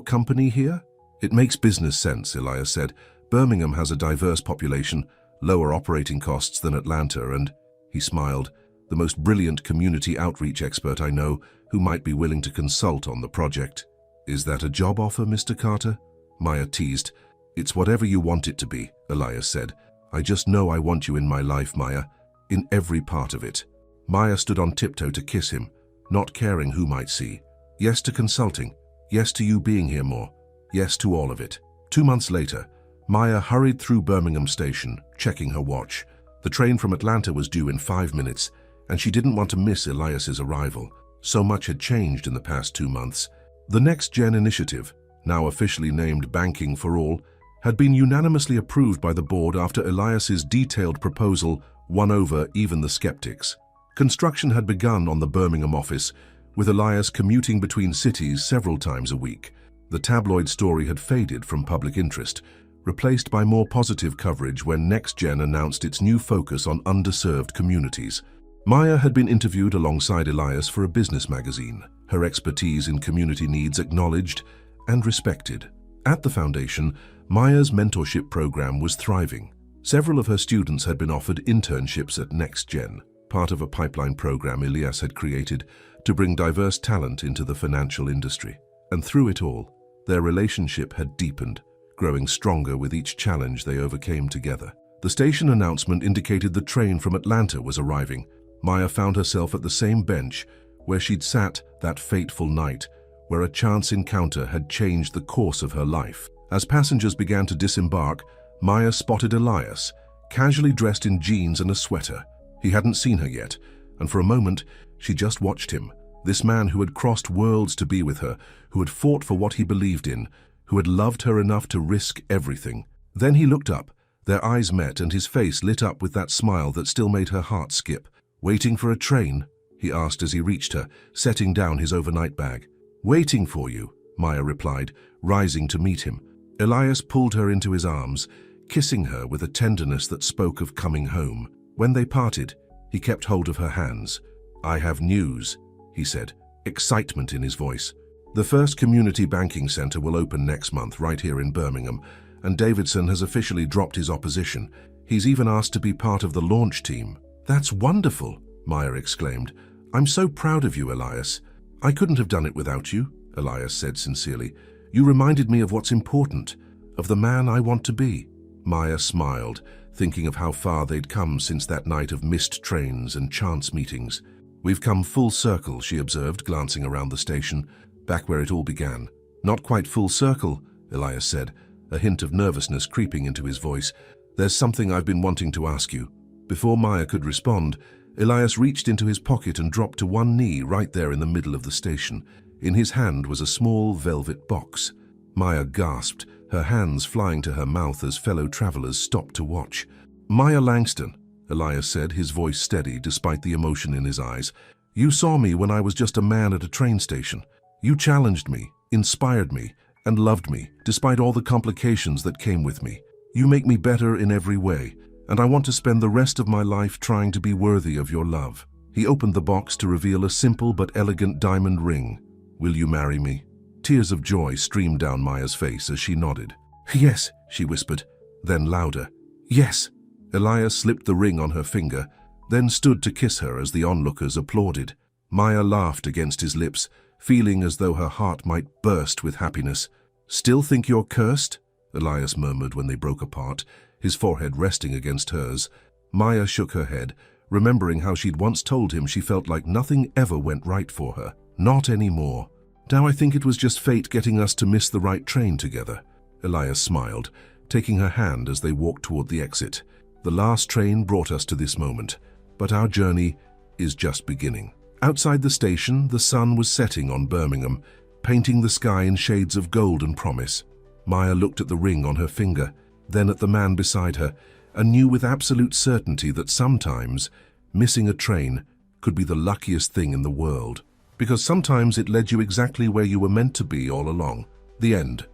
company here? It makes business sense, Elias said. Birmingham has a diverse population, lower operating costs than Atlanta, and, he smiled, the most brilliant community outreach expert I know who might be willing to consult on the project. Is that a job offer, Mr. Carter? Maya teased. It's whatever you want it to be, Elias said. I just know I want you in my life, Maya, in every part of it. Maya stood on tiptoe to kiss him, not caring who might see. Yes to consulting. Yes to you being here more. Yes to all of it. 2 months later, Maya hurried through Birmingham Station, checking her watch. The train from Atlanta was due in 5 minutes, and she didn't want to miss Elias's arrival. So much had changed in the past 2 months. The NextGen initiative, now officially named Banking for All, had been unanimously approved by the board after Elias's detailed proposal won over even the skeptics. Construction had begun on the Birmingham office, with Elias commuting between cities several times a week. The tabloid story had faded from public interest, replaced by more positive coverage when NextGen announced its new focus on underserved communities. Maya had been interviewed alongside Elias for a business magazine, her expertise in community needs acknowledged and respected. At the foundation, Maya's mentorship program was thriving. Several of her students had been offered internships at NextGen, part of a pipeline program Elias had created to bring diverse talent into the financial industry. And through it all, their relationship had deepened, growing stronger with each challenge they overcame together. The station announcement indicated the train from Atlanta was arriving. Maya found herself at the same bench where she'd sat that fateful night, where a chance encounter had changed the course of her life. As passengers began to disembark, Maya spotted Elias, casually dressed in jeans and a sweater. He hadn't seen her yet, and for a moment, she just watched him. This man who had crossed worlds to be with her, who had fought for what he believed in, who had loved her enough to risk everything. Then he looked up, their eyes met, and his face lit up with that smile that still made her heart skip. Waiting for a train? He asked as he reached her, setting down his overnight bag. Waiting for you, Maya replied, rising to meet him. Elias pulled her into his arms, kissing her with a tenderness that spoke of coming home. When they parted, he kept hold of her hands. I have news, he said, excitement in his voice. The first community banking center will open next month right here in Birmingham, and Davidson has officially dropped his opposition. He's even asked to be part of the launch team. That's wonderful, Maya exclaimed. I'm so proud of you, Elias. I couldn't have done it without you, Elias said sincerely. "You reminded me of what's important, of the man I want to be." Maya smiled, thinking of how far they'd come since that night of missed trains and chance meetings. "We've come full circle," she observed, glancing around the station, back where it all began. "Not quite full circle," Elias said, a hint of nervousness creeping into his voice. "There's something I've been wanting to ask you." Before Maya could respond, Elias reached into his pocket and dropped to one knee right there in the middle of the station. In his hand was a small velvet box. Maya gasped, her hands flying to her mouth as fellow travelers stopped to watch. "Maya Langston," Elias said, his voice steady despite the emotion in his eyes. "You saw me when I was just a man at a train station. You challenged me, inspired me, and loved me, despite all the complications that came with me. You make me better in every way, and I want to spend the rest of my life trying to be worthy of your love." He opened the box to reveal a simple but elegant diamond ring. "Will you marry me?" Tears of joy streamed down Maya's face as she nodded. "Yes," she whispered, then louder, "Yes." Elias slipped the ring on her finger, then stood to kiss her as the onlookers applauded. Maya laughed against his lips, feeling as though her heart might burst with happiness. "Still think you're cursed?" Elias murmured when they broke apart, his forehead resting against hers. Maya shook her head, remembering how she'd once told him she felt like nothing ever went right for her. "Not anymore. Now I think it was just fate getting us to miss the right train together." Elias smiled, taking her hand as they walked toward the exit. "The last train brought us to this moment, but our journey is just beginning." Outside the station, the sun was setting on Birmingham, painting the sky in shades of gold and promise. Maya looked at the ring on her finger, then at the man beside her, and knew with absolute certainty that sometimes missing a train could be the luckiest thing in the world, because sometimes it led you exactly where you were meant to be all along. The end.